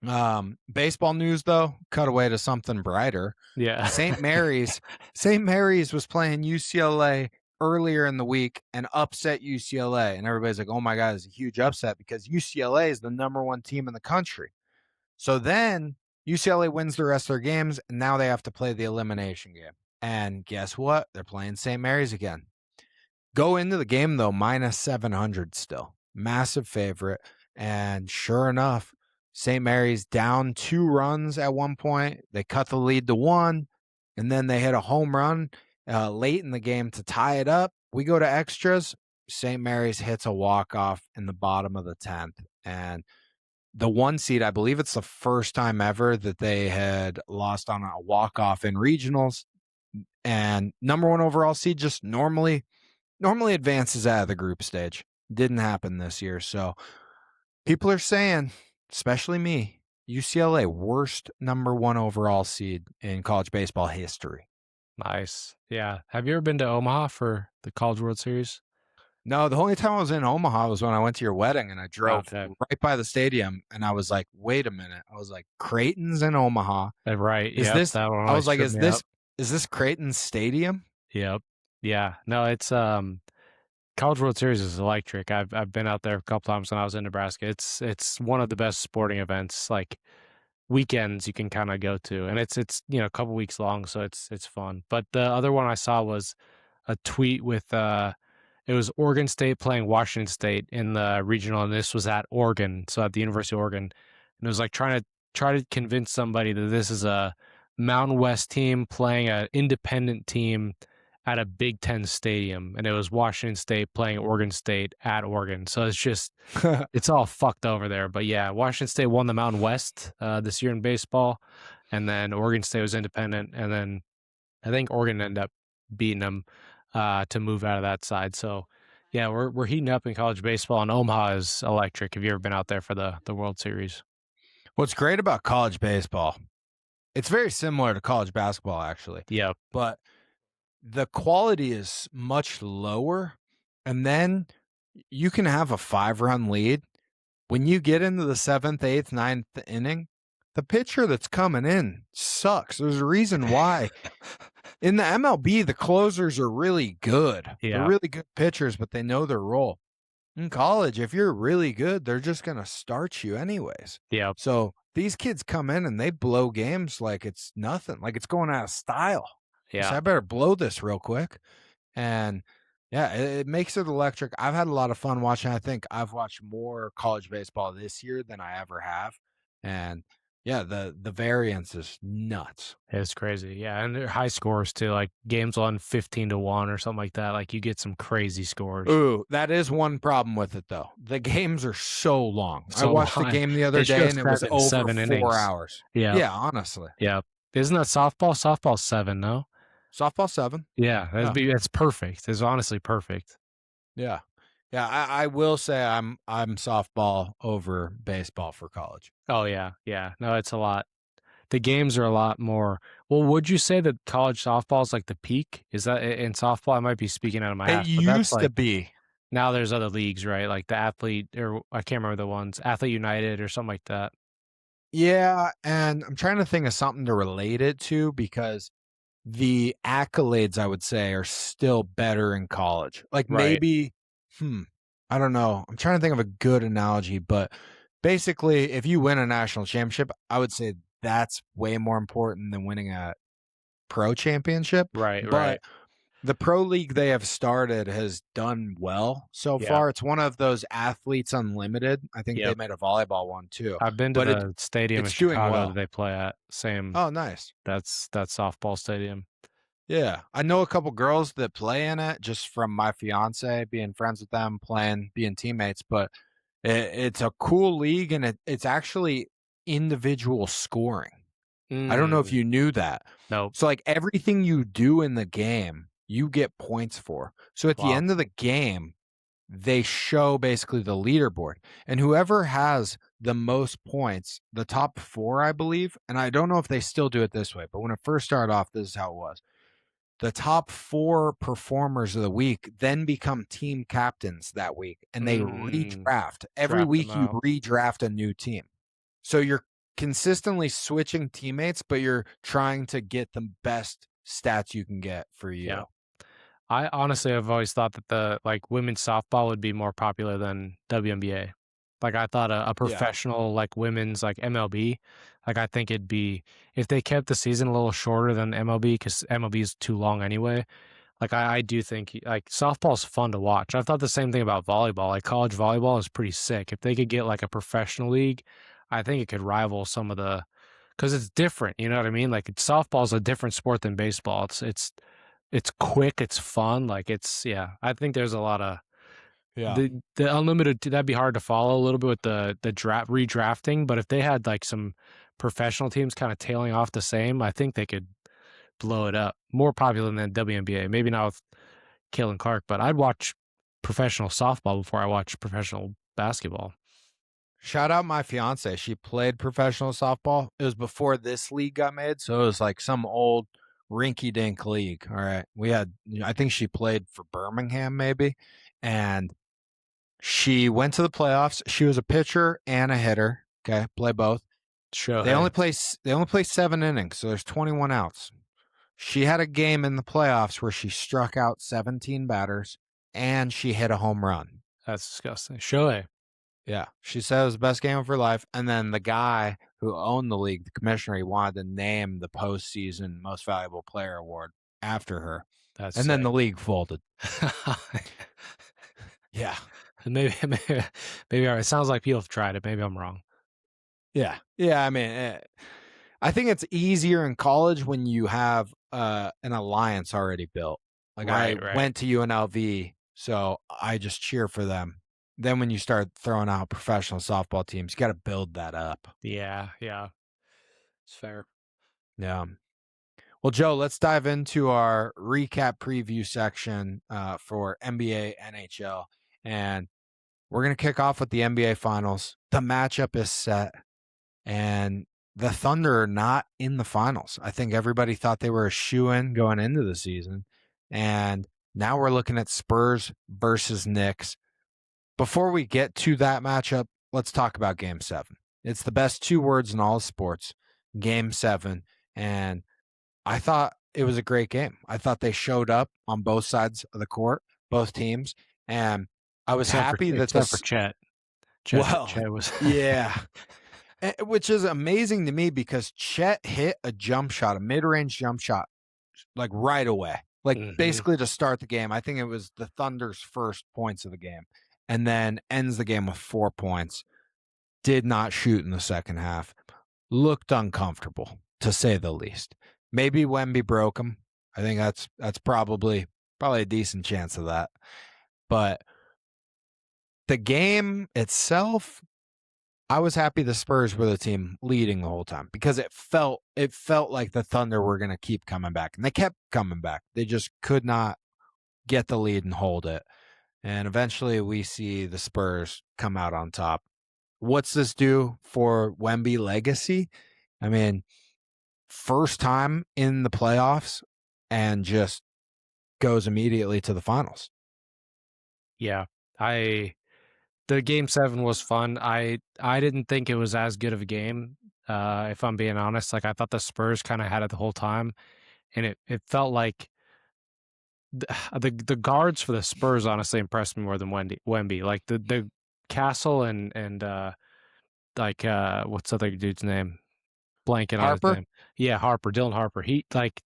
[SPEAKER 2] Yep.
[SPEAKER 1] Baseball news though, cut away to something brighter.
[SPEAKER 2] Yeah.
[SPEAKER 1] St. Mary's St. Mary's was playing UCLA earlier in the week and upset UCLA. And everybody's like, oh my God, it's a huge upset because UCLA is the number one team in the country. So then UCLA wins the rest of their games, and now they have to play the elimination game. And guess what? They're playing St. Mary's again. Go into the game though, minus 700 still. Massive favorite. And sure enough, St. Mary's down 2 runs at one point. They cut the lead to 1, and then they hit a home run late in the game to tie it up. We go to extras. St. Mary's hits a walk-off in the bottom of the 10th. And the 1 seed, I believe it's the first time ever that they had lost on a walk-off in regionals. And number 1 overall seed just normally advances out of the group stage. Didn't happen this year. So people are saying, especially me, UCLA, worst number 1 overall seed in college baseball history.
[SPEAKER 2] Nice. Yeah. Have you ever been to Omaha for the College World Series?
[SPEAKER 1] No, the only time I was in Omaha was when I went to your wedding and I drove
[SPEAKER 2] Okay.
[SPEAKER 1] right by the stadium and I was like, wait a minute. I was like, Creighton's in Omaha.
[SPEAKER 2] Right.
[SPEAKER 1] Is
[SPEAKER 2] Yep.
[SPEAKER 1] this
[SPEAKER 2] That one
[SPEAKER 1] I
[SPEAKER 2] always
[SPEAKER 1] was like,
[SPEAKER 2] tripped me up.
[SPEAKER 1] is this Creighton's stadium?
[SPEAKER 2] Yep. Yeah. No, it's College World Series is electric. I've been out there a couple times when I was in Nebraska. It's one of the best sporting events, like weekends you can kind of go to, and it's a couple weeks long, so it's fun. But the other one I saw was a tweet with it was Oregon State playing Washington State in the regional, and this was at Oregon, so at the University of Oregon, and it was like try to convince somebody that this is a Mountain West team playing an independent team at a Big Ten stadium, and it was Washington State playing Oregon State at Oregon. So it's all fucked over there. But yeah, Washington State won the Mountain West this year in baseball, and then Oregon State was independent, and then I think Oregon ended up beating them to move out of that side. So yeah, we're heating up in college baseball, and Omaha is electric. Have you ever been out there for the World Series?
[SPEAKER 1] What's great about college baseball, it's very similar to college basketball, actually,
[SPEAKER 2] Yep.
[SPEAKER 1] but the quality is much lower. And then you can have a 5-run lead. When you get into the 7th, 8th, 9th inning, the pitcher that's coming in sucks. There's a reason why. In the MLB, the closers are really good. They're
[SPEAKER 2] Yeah.
[SPEAKER 1] really good pitchers, but they know their role. In college, if you're really good, they're just going to start you anyways.
[SPEAKER 2] Yep.
[SPEAKER 1] So these kids come in and they blow games like it's nothing, like it's going out of style. So
[SPEAKER 2] Yeah.
[SPEAKER 1] I better blow this real quick. And yeah, it makes it electric. I've had a lot of fun watching. I think I've watched more college baseball this year than I ever have. And yeah, the variance is nuts.
[SPEAKER 2] It's crazy. Yeah. And they're high scores too. Like games on 15-1 or something like that. Like you get some crazy scores.
[SPEAKER 1] Ooh, that is one problem with it though. The games are so long. I
[SPEAKER 2] So
[SPEAKER 1] watched a
[SPEAKER 2] long.
[SPEAKER 1] game the other
[SPEAKER 2] They should
[SPEAKER 1] day
[SPEAKER 2] have
[SPEAKER 1] and it
[SPEAKER 2] spread
[SPEAKER 1] was
[SPEAKER 2] it in
[SPEAKER 1] over
[SPEAKER 2] 7
[SPEAKER 1] 4
[SPEAKER 2] innings.
[SPEAKER 1] hours.
[SPEAKER 2] Yeah.
[SPEAKER 1] Yeah, honestly.
[SPEAKER 2] Yeah. Isn't that softball? Softball's 7, no?
[SPEAKER 1] Softball 7.
[SPEAKER 2] Yeah.
[SPEAKER 1] Yeah.
[SPEAKER 2] That's perfect. It's honestly perfect.
[SPEAKER 1] Yeah. Yeah, I will say I'm softball over baseball for college.
[SPEAKER 2] Oh yeah. Yeah. No, it's a lot. The games are a lot more. Well, would you say that college softball is like the peak? Is that in softball? I might be speaking out of my
[SPEAKER 1] It
[SPEAKER 2] ass, but that's
[SPEAKER 1] used to
[SPEAKER 2] like
[SPEAKER 1] be.
[SPEAKER 2] now there's other leagues, right? Like the athlete, or I can't remember the ones, Athlete United or something like that.
[SPEAKER 1] Yeah, and I'm trying to think of something to relate it to because the accolades, I would say, are still better in college. Like
[SPEAKER 2] Right,
[SPEAKER 1] maybe, I don't know. I'm trying to think of a good analogy, but basically, if you win a national championship, I would say that's way more important than winning a pro championship.
[SPEAKER 2] right,
[SPEAKER 1] But
[SPEAKER 2] right.
[SPEAKER 1] the pro league they have started has done well so
[SPEAKER 2] Yep,
[SPEAKER 1] far. It's one of those athletes unlimited. I think they
[SPEAKER 2] yep.
[SPEAKER 1] made a volleyball one too,
[SPEAKER 2] I've been to
[SPEAKER 1] but
[SPEAKER 2] the stadium in
[SPEAKER 1] it's doing
[SPEAKER 2] Chicago that
[SPEAKER 1] well.
[SPEAKER 2] they play at. Same,
[SPEAKER 1] Oh, nice.
[SPEAKER 2] that softball stadium.
[SPEAKER 1] Yeah, I know a couple girls that play in it just from my fiance being friends with them, playing, being teammates. But it's a cool league, and it's actually individual scoring. I don't know if
[SPEAKER 2] Mm,
[SPEAKER 1] you knew that.
[SPEAKER 2] nope.
[SPEAKER 1] So, like, everything you do in the game, you get points for. So at the
[SPEAKER 2] Wow.
[SPEAKER 1] end of the game, they show basically the leaderboard, and whoever has the most points, the top 4, I believe, and I don't know if they still do it this way, but when it first started off, this is how it was. The top 4 performers of the week then become team captains that week, and they
[SPEAKER 2] Mm,
[SPEAKER 1] redraft. Every
[SPEAKER 2] draft them
[SPEAKER 1] week you
[SPEAKER 2] out.
[SPEAKER 1] redraft a new team. So you're consistently switching teammates, but you're trying to get the best stats you can get for
[SPEAKER 2] Yeah.
[SPEAKER 1] you.
[SPEAKER 2] I honestly have always thought that the like women's softball would be more popular than WNBA. Like I thought a
[SPEAKER 1] Yeah.
[SPEAKER 2] professional like women's like MLB, like I think it'd be if they kept the season a little shorter than MLB because MLB is too long anyway. Like I do think like softball's fun to watch. I've thought the same thing about volleyball. Like college volleyball is pretty sick. If they could get like a professional league, I think it could rival some of the because it's different. You know what I mean? Like softball is a different sport than baseball. It's quick, it's fun, like, it's yeah, I think there's a lot of
[SPEAKER 1] Yeah.
[SPEAKER 2] the unlimited that'd be hard to follow a little bit with the draft redrafting, but if they had, like, some professional teams kinda tailing off the same, I think they could blow it up. More popular than WNBA, maybe not with Caitlin Clark, but I'd watch professional softball before I watch professional basketball.
[SPEAKER 1] Shout out my fiance. She played professional softball. It was before this league got made, so it was like some old rinky dink league. All right. We had I think she played for Birmingham maybe, and she went to the playoffs. She was a pitcher and a hitter. Okay, play both.
[SPEAKER 2] Shohei,
[SPEAKER 1] They only play 7 innings, so there's 21 outs. She had a game in the playoffs where she struck out 17 batters and she hit a home run.
[SPEAKER 2] that's disgusting. Shohei,
[SPEAKER 1] Yeah, she said it was the best game of her life. And then the guy who owned the league, the commissioner, he wanted to name the postseason most valuable player award after her.
[SPEAKER 2] that's
[SPEAKER 1] And then
[SPEAKER 2] sick.
[SPEAKER 1] the league folded. Yeah.
[SPEAKER 2] Maybe it sounds like people have tried it, maybe I'm wrong.
[SPEAKER 1] Yeah. Yeah. I mean, I think it's easier in college when you have an alliance already built. Like I
[SPEAKER 2] Right, right.
[SPEAKER 1] went to UNLV, so I just cheer for them. Then when you start throwing out professional softball teams, you got to build that up.
[SPEAKER 2] Yeah, yeah. It's fair.
[SPEAKER 1] Yeah. Well, Joe, let's dive into our recap preview section for NBA, NHL, and we're gonna kick off with the NBA Finals. The matchup is set, and the Thunder are not in the finals. I think everybody thought they were a shoo-in going into the season, and now we're looking at Spurs versus Knicks. Before we get to that matchup, let's talk about Game 7. It's the best 2 words in all of sports, Game 7, and I thought it was a great game. I thought they showed up on both sides of the court, both teams, and I was happy that
[SPEAKER 2] Except for
[SPEAKER 1] this
[SPEAKER 2] Chet.
[SPEAKER 1] well,
[SPEAKER 2] Chet was
[SPEAKER 1] yeah. Which is amazing to me because Chet hit a jump shot, a mid-range jump shot, like right away, like
[SPEAKER 2] Mhm.
[SPEAKER 1] basically to start the game. I think it was the Thunder's first points of the game, and then ends the game with 4 points. Did not shoot in the second half. Looked uncomfortable, to say the least. Maybe Wemby broke him. I think that's probably a decent chance of that. But the game itself, I was happy the Spurs were the team leading the whole time because it felt like the Thunder were going to keep coming back, and they kept coming back. They just could not get the lead and hold it. And eventually we see the Spurs come out on top. What's this do for Wemby legacy? I mean, first time in the playoffs and just goes immediately to the finals.
[SPEAKER 2] Yeah. I the game 7 was fun. I didn't think it was as good of a game, if I'm being honest. Like, I thought the Spurs kinda had it the whole time, and it felt like the guards for the Spurs honestly impressed me more than Wemby. Like the Castle and what's the other dude's name? Blanking on his
[SPEAKER 1] Harper?
[SPEAKER 2] name. Yeah, Harper, Dylan Harper. He like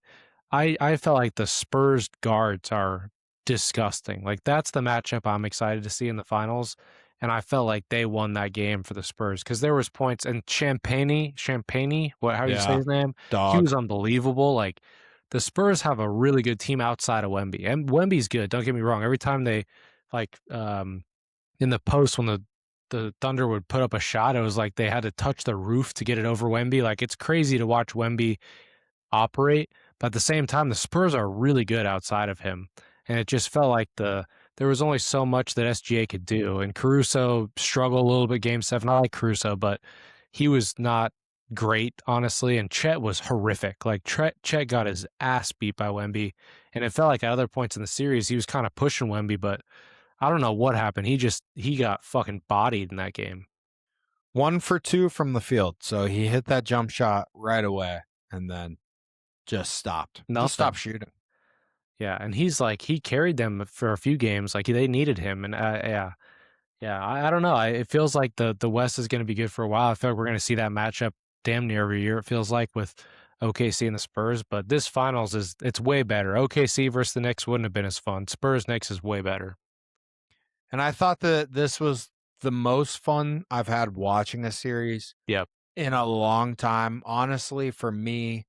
[SPEAKER 2] I felt like the Spurs guards are disgusting. Like that's the matchup I'm excited to see in the finals. And I felt like they won that game for the Spurs because there was points and Champagne, how do you say
[SPEAKER 1] Yeah,
[SPEAKER 2] his name? He was
[SPEAKER 1] dog.
[SPEAKER 2] unbelievable. Like the Spurs have a really good team outside of Wemby. And Wemby's good, don't get me wrong. Every time they like in the post when the Thunder would put up a shot, it was like they had to touch the roof to get it over Wemby. Like it's crazy to watch Wemby operate, but at the same time, the Spurs are really good outside of him. And it just felt like there was only so much that SGA could do. And Caruso struggled a little bit game seven. I like Caruso, but he was not great, honestly. And Chet was horrific. Like Chet got his ass beat by Wemby. And it felt like at other points in the series, he was kind of pushing Wemby, but I don't know what happened. He got fucking bodied in that game.
[SPEAKER 1] 1 for 2 from the field. So he hit that jump shot right away and then just stopped. Just stopped
[SPEAKER 2] Nothing.
[SPEAKER 1] shooting.
[SPEAKER 2] Yeah, and he's like he carried them for a few games. Like they needed him, and yeah. I don't know. It feels like the West is going to be good for a while. I feel like we're going to see that matchup damn near every year. It feels like with OKC and the Spurs, but this finals it's way better. OKC versus the Knicks wouldn't have been as fun. Spurs Knicks is way better.
[SPEAKER 1] And I thought that this was the most fun I've had watching a series
[SPEAKER 2] Yep.
[SPEAKER 1] in a long time. Honestly, for me,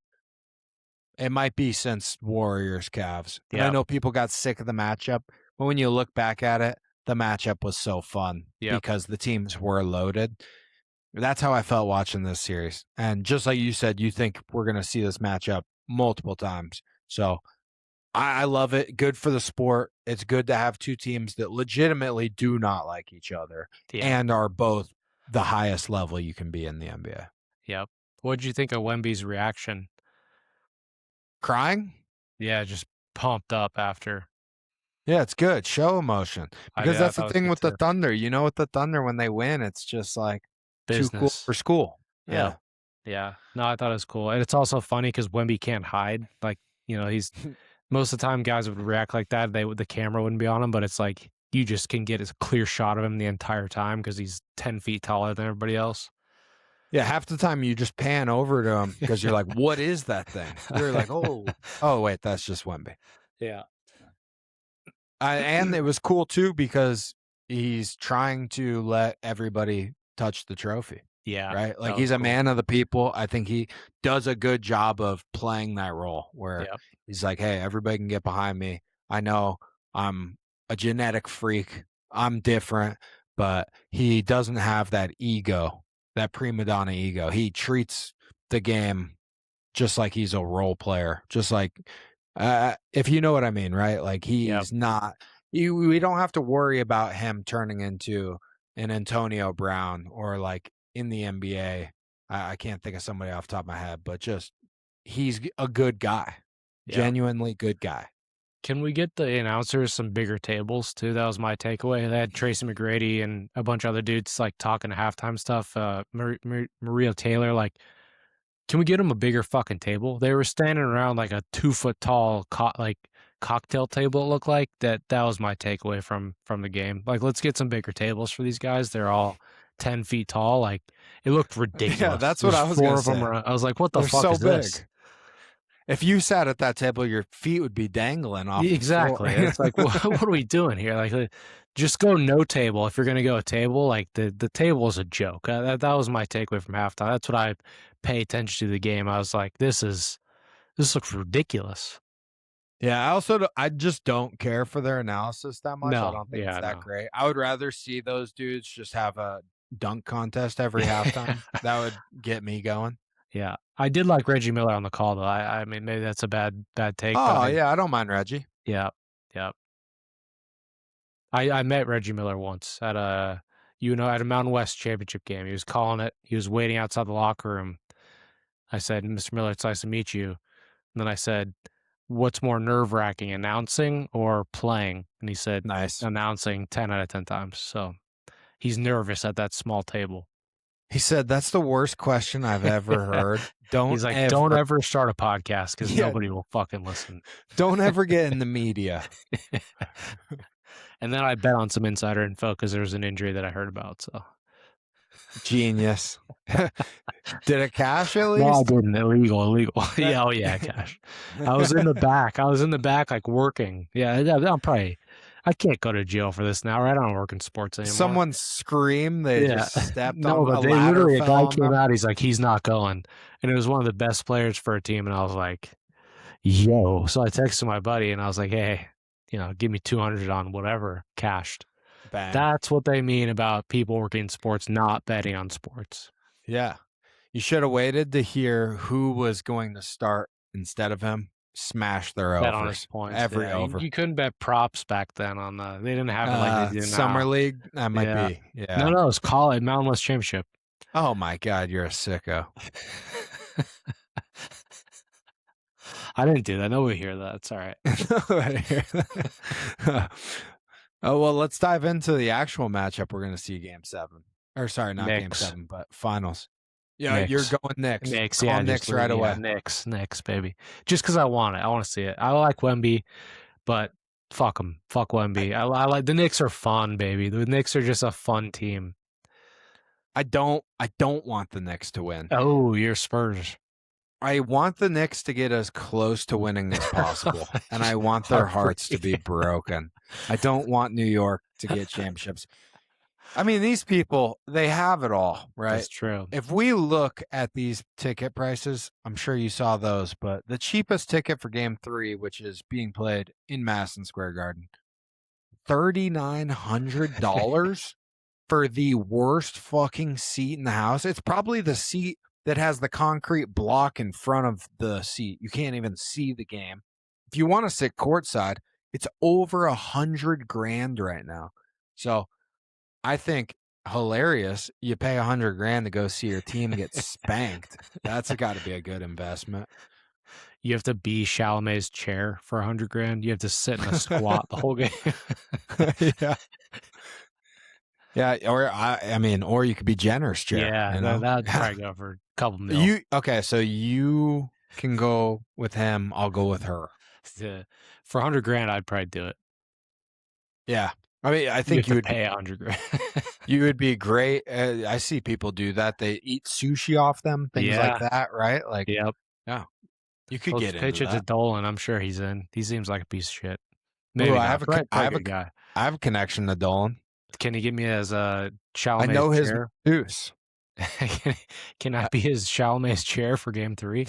[SPEAKER 1] it might be since Warriors Cavs. And I
[SPEAKER 2] Yep.
[SPEAKER 1] know people got sick of the matchup, but when you look back at it, the matchup was so fun
[SPEAKER 2] Yep.
[SPEAKER 1] because the teams were loaded. That's how I felt watching this series. And just like you said, you think we're going to see this matchup multiple times. So I love it. Good for the sport. It's good to have two teams that legitimately do not like each other
[SPEAKER 2] Yeah.
[SPEAKER 1] and are both the highest level you can be in the NBA.
[SPEAKER 2] Yep. What did you think of Wemby's reaction?
[SPEAKER 1] Crying?
[SPEAKER 2] Yeah, just pumped up after.
[SPEAKER 1] Yeah, it's good. Show emotion. Because
[SPEAKER 2] I
[SPEAKER 1] that's the
[SPEAKER 2] thought it was
[SPEAKER 1] thing
[SPEAKER 2] good
[SPEAKER 1] with the
[SPEAKER 2] too.
[SPEAKER 1] Thunder. You know, with the Thunder, when they win, it's just like too cool
[SPEAKER 2] Business.
[SPEAKER 1] for school.
[SPEAKER 2] Yep.
[SPEAKER 1] Yeah.
[SPEAKER 2] Yeah. No, I thought it was cool. And it's also funny because Wemby can't hide. Like, he's most of the time guys would react like that. The camera wouldn't be on him, but it's like you just can get a clear shot of him the entire time because he's 10 feet taller than everybody else.
[SPEAKER 1] Yeah, half the time you just pan over to him because you're like, what is that thing? You're like, oh, wait, that's just Wemby.
[SPEAKER 2] Yeah.
[SPEAKER 1] And it was cool too because he's trying to let everybody touch the trophy,
[SPEAKER 2] Yeah.
[SPEAKER 1] right? Like
[SPEAKER 2] That was
[SPEAKER 1] he's a
[SPEAKER 2] cool.
[SPEAKER 1] man of the people. I think he does a good job of playing that role where
[SPEAKER 2] Yep.
[SPEAKER 1] he's like, hey, everybody can get behind me. I know I'm a genetic freak. I'm different, but he doesn't have that ego, that prima donna ego. He treats the game just like he's a role player, just like if you know what I mean, right? Like
[SPEAKER 2] Yep.
[SPEAKER 1] he's not. We don't have to worry about him turning into an Antonio Brown or like in the NBA. I can't think of somebody off the top of my head, but just he's a good guy,
[SPEAKER 2] Yep.
[SPEAKER 1] genuinely good guy.
[SPEAKER 2] Can we get the announcers some bigger tables too? That was my takeaway. They had Tracy McGrady and a bunch of other dudes like talking halftime stuff. Maria Taylor, like, can we get them a bigger fucking table? They were standing around like a 2 foot tall cocktail table. It looked like that was my takeaway from the game. Like, let's get some bigger tables for these guys. They're all 10 feet tall. Like, it looked
[SPEAKER 1] Yeah,
[SPEAKER 2] ridiculous.
[SPEAKER 1] that's what
[SPEAKER 2] There's
[SPEAKER 1] I was gonna
[SPEAKER 2] four of them
[SPEAKER 1] say.
[SPEAKER 2] around. I was like, what the
[SPEAKER 1] They're
[SPEAKER 2] fuck
[SPEAKER 1] so
[SPEAKER 2] is this?
[SPEAKER 1] big. If you sat at that table, your feet would be dangling off the floor.
[SPEAKER 2] Exactly. It's like, what are we doing here? Like, just go no table if you're going to go a table. Like the table is a joke. That was my takeaway from halftime. That's what I pay attention to the game. I was like, this looks ridiculous.
[SPEAKER 1] Yeah, I just don't care for their analysis that much. I
[SPEAKER 2] No,
[SPEAKER 1] don't think it's
[SPEAKER 2] yeah,
[SPEAKER 1] that
[SPEAKER 2] no,
[SPEAKER 1] great. I would rather see those dudes just have a dunk contest every halftime. That would get me going.
[SPEAKER 2] yeah. I did like Reggie Miller on the call though. I mean, maybe that's a bad take, but
[SPEAKER 1] Oh, yeah, I don't mind Reggie.
[SPEAKER 2] yeah, yeah. I met Reggie Miller once at at a Mountain West championship game. He was calling it. He was waiting outside the locker room. I said, Mr. Miller, it's nice to meet you. And then I said, what's more nerve wracking, announcing or playing? And he said,
[SPEAKER 1] Nice.
[SPEAKER 2] announcing 10 out of 10 times. So he's nervous at that small table.
[SPEAKER 1] He said, "That's the worst question I've ever heard.
[SPEAKER 2] He's like, don't ever start a podcast because nobody will fucking listen.
[SPEAKER 1] Don't ever get in the media."
[SPEAKER 2] And then I bet on some insider info because there was an injury that I heard about. So
[SPEAKER 1] Genius. Did it cash at least?
[SPEAKER 2] No, I didn't. Illegal. Yeah, oh yeah, cash. I was in the back, like working. Yeah, I can't go to jail for this now, right? I don't work in sports anymore.
[SPEAKER 1] Someone screamed. They just stepped on
[SPEAKER 2] but
[SPEAKER 1] a ladder.
[SPEAKER 2] A guy came out. He's like, he's not going, and it was one of the best players for a team. And I was like, yo. So I texted my buddy, and I was like, hey, give me 200 on whatever cashed.
[SPEAKER 1] Bang.
[SPEAKER 2] That's what they mean about people working in sports not betting on sports.
[SPEAKER 1] Yeah. You should have waited to hear who was going to start instead of him. Smash their
[SPEAKER 2] bet
[SPEAKER 1] overs.
[SPEAKER 2] On his points.
[SPEAKER 1] Every over.
[SPEAKER 2] You couldn't bet props back then on the. They didn't have it like they do now.
[SPEAKER 1] Summer League. That might be. Yeah.
[SPEAKER 2] No, it was college Mountain West Championship.
[SPEAKER 1] Oh my God, you're a sicko.
[SPEAKER 2] I didn't do that. Nobody hear that. It's all
[SPEAKER 1] right. Oh, well, let's dive into the actual matchup we're going to see Game 7. Or sorry, not Game 7, but finals. Yeah,
[SPEAKER 2] Knicks.
[SPEAKER 1] You're going Knicks.
[SPEAKER 2] Knicks,
[SPEAKER 1] Call Knicks right away.
[SPEAKER 2] Knicks, baby. Just because I want it. I want to see it. I like Wemby, but fuck them. Fuck Wemby. I like the Knicks are fun, baby. The Knicks are just a fun team.
[SPEAKER 1] I don't want the Knicks to win.
[SPEAKER 2] Oh, you're Spurs.
[SPEAKER 1] I want the Knicks to get as close to winning as possible, and I want their hearts to be broken. I don't want New York to get championships. I mean, these people, they have it all, right?
[SPEAKER 2] That's true.
[SPEAKER 1] If we look at these ticket prices, I'm sure you saw those, but the cheapest ticket for Game 3, which is being played in Madison Square Garden, $3,900 for the worst fucking seat in the house. It's probably the seat that has the concrete block in front of the seat. You can't even see the game. If you want to sit courtside, it's over $100,000 right now. So I think hilarious. You pay $100,000 to go see your team get spanked. That's got to be a good investment.
[SPEAKER 2] You have to be Chalamet's chair for $100,000. You have to sit in a squat the whole game.
[SPEAKER 1] Yeah. Yeah, or you could be Jenner's chair.
[SPEAKER 2] Yeah, that'd probably go for a couple mil.
[SPEAKER 1] So you can go with him. I'll go with her.
[SPEAKER 2] For $100,000, I'd probably do it.
[SPEAKER 1] Yeah, I mean, I think you would
[SPEAKER 2] pay $100,000.
[SPEAKER 1] You would be great. I see people do that. They eat sushi off them, things like that, right? Like,
[SPEAKER 2] yep.
[SPEAKER 1] Yeah, you could get
[SPEAKER 2] pitch
[SPEAKER 1] into
[SPEAKER 2] it to Dolan. I'm sure he's in. He seems like a piece of shit.
[SPEAKER 1] Maybe I have a connection to Dolan.
[SPEAKER 2] Can he give me as a Chalamet's
[SPEAKER 1] I know his
[SPEAKER 2] chair?
[SPEAKER 1] Deuce.
[SPEAKER 2] Can I be his Chalamet's chair for Game 3?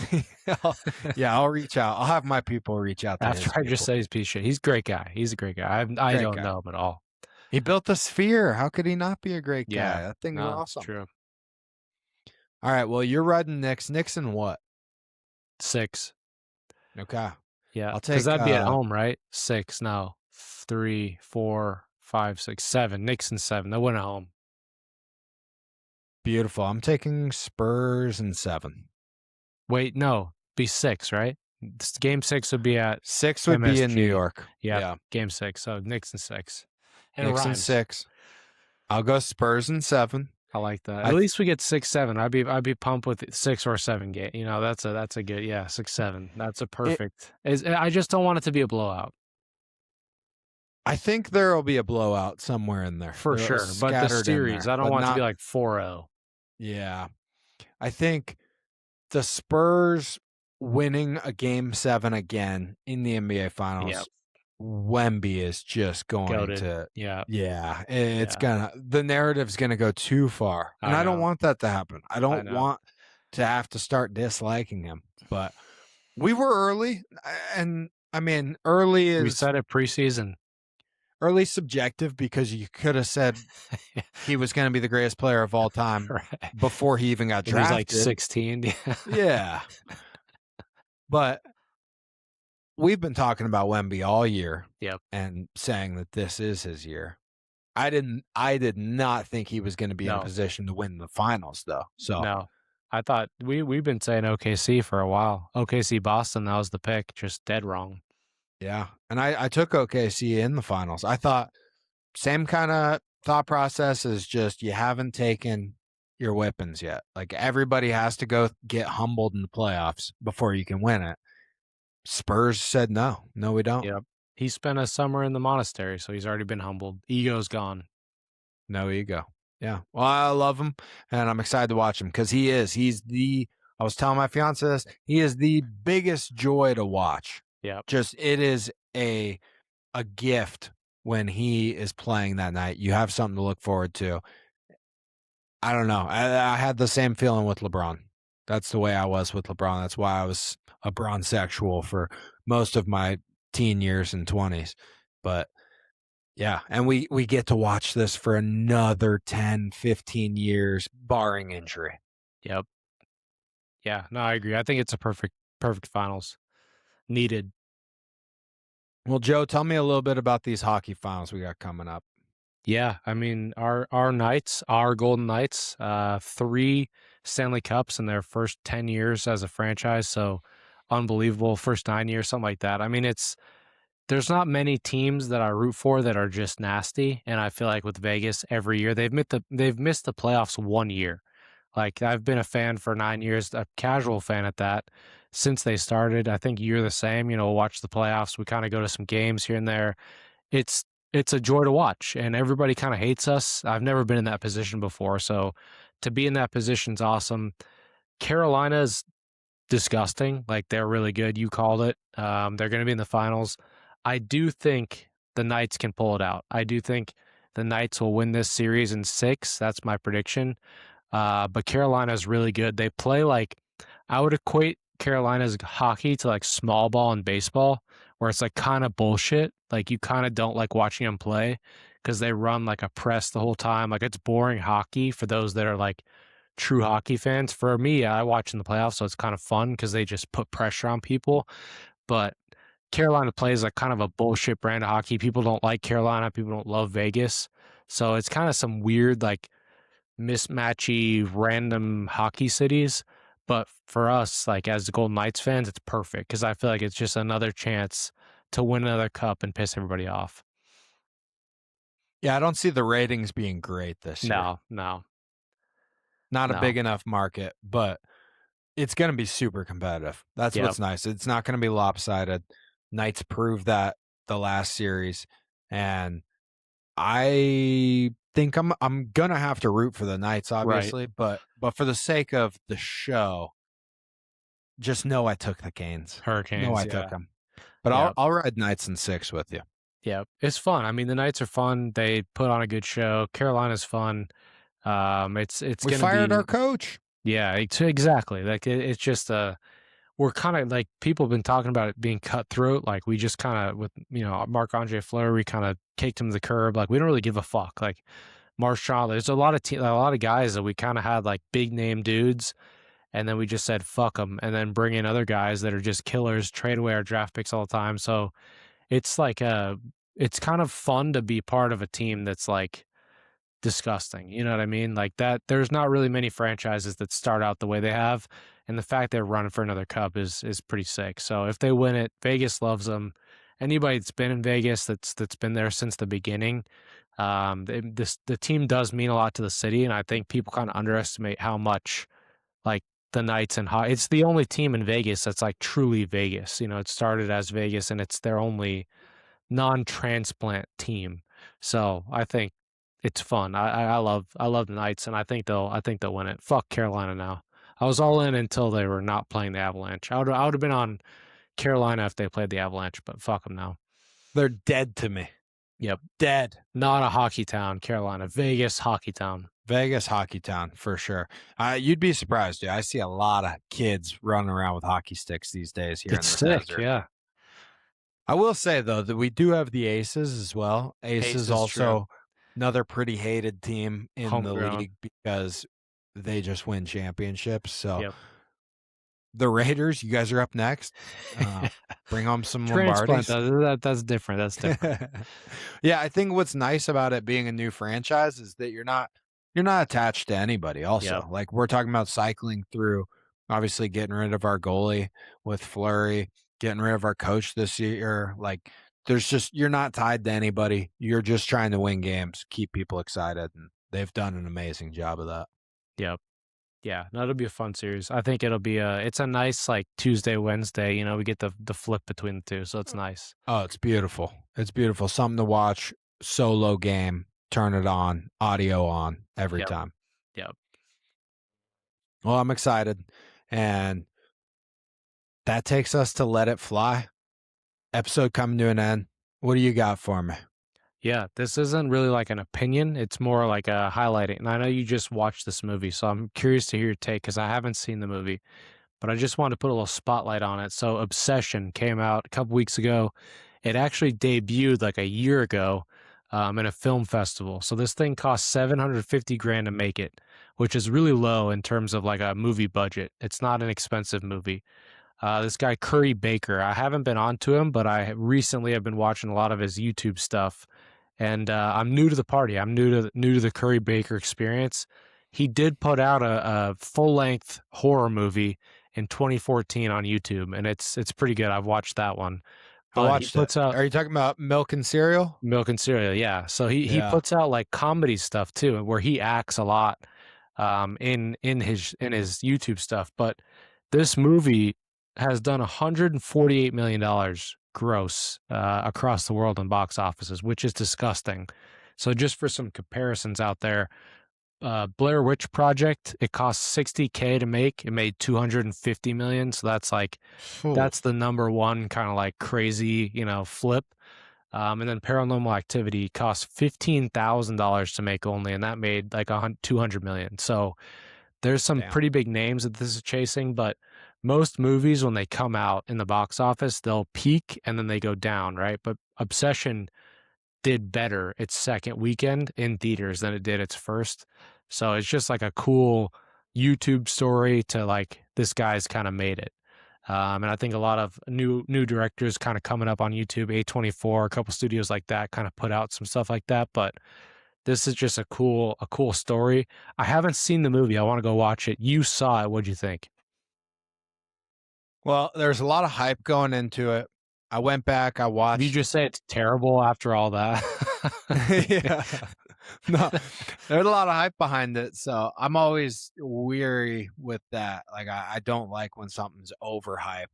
[SPEAKER 1] I'll reach out. I'll have my people reach out to
[SPEAKER 2] after I just say he's a piece of shit. He's a great guy. He's a great guy. I don't know him at all.
[SPEAKER 1] He built the Sphere. How could he not be a great guy?
[SPEAKER 2] Yeah,
[SPEAKER 1] that thing's awesome.
[SPEAKER 2] True.
[SPEAKER 1] All right. Well, you're riding Knicks. Knicks in what?
[SPEAKER 2] 6.
[SPEAKER 1] Okay.
[SPEAKER 2] Yeah, I'll take. Because that'd be at home, right? 6. No, 3, 4, 5, 6, 7. Knicks and 7. They win at home.
[SPEAKER 1] Beautiful. I'm taking Spurs and 7.
[SPEAKER 2] Wait, no, be 6, right? Game 6 would be at
[SPEAKER 1] 6 would
[SPEAKER 2] MSG.
[SPEAKER 1] be in New York.
[SPEAKER 2] Yeah, Game 6. So Knicks and 6.
[SPEAKER 1] Knicks and 6. I'll go Spurs and 7.
[SPEAKER 2] I like that. At least we get 6-7. I'd be pumped with 6 or 7 game. That's a good 6-7. That's a perfect. I just don't want it to be a blowout.
[SPEAKER 1] I think there will be a blowout somewhere in there.
[SPEAKER 2] For sure. But the series, I don't want it to be like 4-0.
[SPEAKER 1] Yeah. I think the Spurs winning a Game 7 again in the NBA Finals. Yep. Wemby is just going to. Yeah. It's the narrative's gonna go too far. And I don't want that to happen. I don't want to have to start disliking him. But we were early, and I mean early is,
[SPEAKER 2] we said it preseason.
[SPEAKER 1] Early subjective, because you could have said he was going to be the greatest player of all time before he even got drafted.
[SPEAKER 2] He was like 16.
[SPEAKER 1] Yeah. But we've been talking about Wemby all year.
[SPEAKER 2] Yep.
[SPEAKER 1] And saying that this is his year. I did not think he was going to be in a position to win the finals, though. So
[SPEAKER 2] no. I thought we've been saying OKC for a while. OKC Boston, that was the pick. Just dead wrong.
[SPEAKER 1] Yeah, and I took OKC in the finals. I thought same kind of thought process as just you haven't taken your weapons yet. Like everybody has to go get humbled in the playoffs before you can win it. Spurs said no. No, we don't.
[SPEAKER 2] Yep. He spent a summer in the monastery, so he's already been humbled. Ego's gone.
[SPEAKER 1] No ego. Yeah. Well, I love him and I'm excited to watch him because I was telling my fiance this, he is the biggest joy to watch.
[SPEAKER 2] Yep.
[SPEAKER 1] Just it is a gift when he is playing that night. You have something to look forward to. I don't know. I had the same feeling with LeBron. That's the way I was with LeBron. That's why I was a Bronsexual for most of my teen years and 20s. But yeah, and we get to watch this for another 10, 15 years, barring injury.
[SPEAKER 2] Yep. Yeah. No, I agree. I think it's a perfect finals. Needed.
[SPEAKER 1] Well, Joe, tell me a little bit about these hockey finals we got coming up.
[SPEAKER 2] Yeah, I mean our Knights, our Golden Knights, 3 Stanley Cups in their first 10 years as a franchise, so unbelievable. First 9 years, something like that. I mean, there's not many teams that I root for that are just nasty, and I feel like with Vegas every year they've missed the playoffs 1 year. Like I've been a fan for 9 years, a casual fan at that, since they started. I think you're the same. We'll watch the playoffs. We kind of go to some games here and there. It's it's a joy to watch, and everybody kinda hates us. I've never been in that position before, so to be in that position's awesome. Carolina's disgusting, like, they're really good, you called it. They're gonna be in the finals. I do think the Knights can pull it out. I do think the Knights will win this series in 6, that's my prediction. But Carolina's really good. They play like I would equate Carolina's hockey to like small ball and baseball, where it's like kind of bullshit. Like you kind of don't like watching them play because they run like a press the whole time. Like it's boring hockey for those that are like true hockey fans. For me, I watch in the playoffs, so it's kind of fun because they just put pressure on people. But Carolina plays like kind of a bullshit brand of hockey. People don't like Carolina. People don't love Vegas. So it's kind of some weird like mismatchy random hockey cities. But for us, like as the Golden Knights fans, it's perfect because I feel like it's just another chance to win another cup and piss everybody off.
[SPEAKER 1] Yeah, I don't see the ratings being great this year.
[SPEAKER 2] No, no,
[SPEAKER 1] Not a
[SPEAKER 2] no.
[SPEAKER 1] big enough market, but it's going to be super competitive. That's
[SPEAKER 2] Yep.
[SPEAKER 1] what's nice. It's not going to be lopsided. Knights proved that the last series, and I think I'm gonna have to root for the Knights,
[SPEAKER 2] Right.
[SPEAKER 1] obviously, but for the sake of the show, just know I took the Canes. Know
[SPEAKER 2] Hurricanes.
[SPEAKER 1] I took
[SPEAKER 2] Yeah.
[SPEAKER 1] them. But
[SPEAKER 2] Yep.
[SPEAKER 1] I'll ride Knights in 6 with you.
[SPEAKER 2] Yep. It's fun. I mean, the Knights are fun. They put on a good show. Carolina's fun. It's
[SPEAKER 1] We
[SPEAKER 2] gonna
[SPEAKER 1] fired our
[SPEAKER 2] be
[SPEAKER 1] coach.
[SPEAKER 2] yeah, exactly. Like it's just we're kind of like people have been talking about it being cutthroat. Like we just kind of with Marc Andre Fleury, we kind of kicked him to the curb. Like we don't really give a fuck. Like Marchand, there's a lot of guys that we kind of had like big name dudes, and then we just said fuck them, and then bring in other guys that are just killers, trade away our draft picks all the time. So it's like it's kind of fun to be part of a team that's like disgusting. You know what I mean? Like that there's not really many franchises that start out the way they have, and the fact they're running for another cup is pretty sick. So if they win it, Vegas loves them. Anybody that's been in Vegas that's been there since the beginning, the team does mean a lot to the city, and I think people kind of underestimate how much like the Knights and it's the only team in Vegas that's like truly Vegas. It started as Vegas, and it's their only non-transplant team. So I think it's fun. I love the Knights, and I think they'll win it. Fuck Carolina now. I was all in until they were not playing the Avalanche. I would have been on Carolina if they played the Avalanche, but fuck them now.
[SPEAKER 1] They're dead to me.
[SPEAKER 2] Yep,
[SPEAKER 1] Dead.
[SPEAKER 2] not a hockey town, Carolina. Vegas hockey town.
[SPEAKER 1] Vegas hockey town for sure. You'd be surprised, dude. I see a lot of kids running around with hockey sticks these days here in
[SPEAKER 2] It's
[SPEAKER 1] the
[SPEAKER 2] sick.
[SPEAKER 1] desert.
[SPEAKER 2] Yeah,
[SPEAKER 1] I will say though that we do have the Aces as well.
[SPEAKER 2] Ace
[SPEAKER 1] Aces
[SPEAKER 2] is true.
[SPEAKER 1] also another pretty hated team in the
[SPEAKER 2] Homegrown.
[SPEAKER 1] league because they just win championships. So
[SPEAKER 2] Yep.
[SPEAKER 1] the Raiders, you guys are up next. Bring home some
[SPEAKER 2] Transplant.
[SPEAKER 1] Lombardis.
[SPEAKER 2] That's different. That's different.
[SPEAKER 1] Yeah, I think what's nice about it being a new franchise is that you're not attached to anybody also.
[SPEAKER 2] Yep.
[SPEAKER 1] Like we're talking about cycling through obviously getting rid of our goalie with Flurry, getting rid of our coach this year. Like there's just you're not tied to anybody. You're just trying to win games, keep people excited, and they've done an amazing job of that.
[SPEAKER 2] Yep. Yeah, no, it'll be a fun series. I think it's a nice like Tuesday, Wednesday, we get the flip between the two, so it's nice.
[SPEAKER 1] Oh, it's beautiful. It's beautiful. Something to watch. Solo game. Turn it on. Audio on every
[SPEAKER 2] Yep.
[SPEAKER 1] time.
[SPEAKER 2] Yep.
[SPEAKER 1] Well, I'm excited. And that takes us to Let It Fly. Episode coming to an end. What do you got for me?
[SPEAKER 2] Yeah, this isn't really like an opinion. It's more like a highlighting. And I know you just watched this movie, so I'm curious to hear your take because I haven't seen the movie, but I just wanted to put a little spotlight on it. So, Obsession came out a couple weeks ago. It actually debuted like a year ago in a film festival. So, this thing cost 750 grand to make it, which is really low in terms of like a movie budget. It's not an expensive movie. This guy Curry Baker, I haven't been onto him, but I recently have been watching a lot of his YouTube stuff, and I'm new to the party. I'm new to the Curry Baker experience. He did put out a full length horror movie in 2014 on YouTube, and it's pretty good. I've watched that one,
[SPEAKER 1] I
[SPEAKER 2] but he
[SPEAKER 1] watched it.
[SPEAKER 2] puts out
[SPEAKER 1] Are you talking about Milk and Cereal?
[SPEAKER 2] Milk and Cereal, yeah. So he
[SPEAKER 1] Yeah.
[SPEAKER 2] puts out like comedy stuff too, where he acts a lot in his YouTube stuff. But this movie has done $148 million gross across the world in box offices, which is disgusting. So just for some comparisons out there, Blair Witch Project, it cost 60K to make. It made 250 million. So
[SPEAKER 1] Phew.
[SPEAKER 2] that's the number one kind of like crazy, flip. And then Paranormal Activity cost $15,000 to make only, and that made like 200 million. So there's some
[SPEAKER 1] Damn.
[SPEAKER 2] pretty big names that this is chasing, but most movies when they come out in the box office, they'll peak and then they go down, right? But Obsession did better its second weekend in theaters than it did its first. So it's just like a cool YouTube story to like this guy's kind of made it. And I think a lot of new directors kind of coming up on YouTube, A24, a couple studios like that kind of put out some stuff like that. But this is just a cool story. I haven't seen the movie. I want to go watch it. You saw it. What'd you think?
[SPEAKER 1] Well, there's a lot of hype going into it. I went back, I
[SPEAKER 2] Did you
[SPEAKER 1] watched.
[SPEAKER 2] just say it's terrible after all that?
[SPEAKER 1] Yeah. No, there's a lot of hype behind it. So I'm always weary with that. Like I don't like when something's overhyped,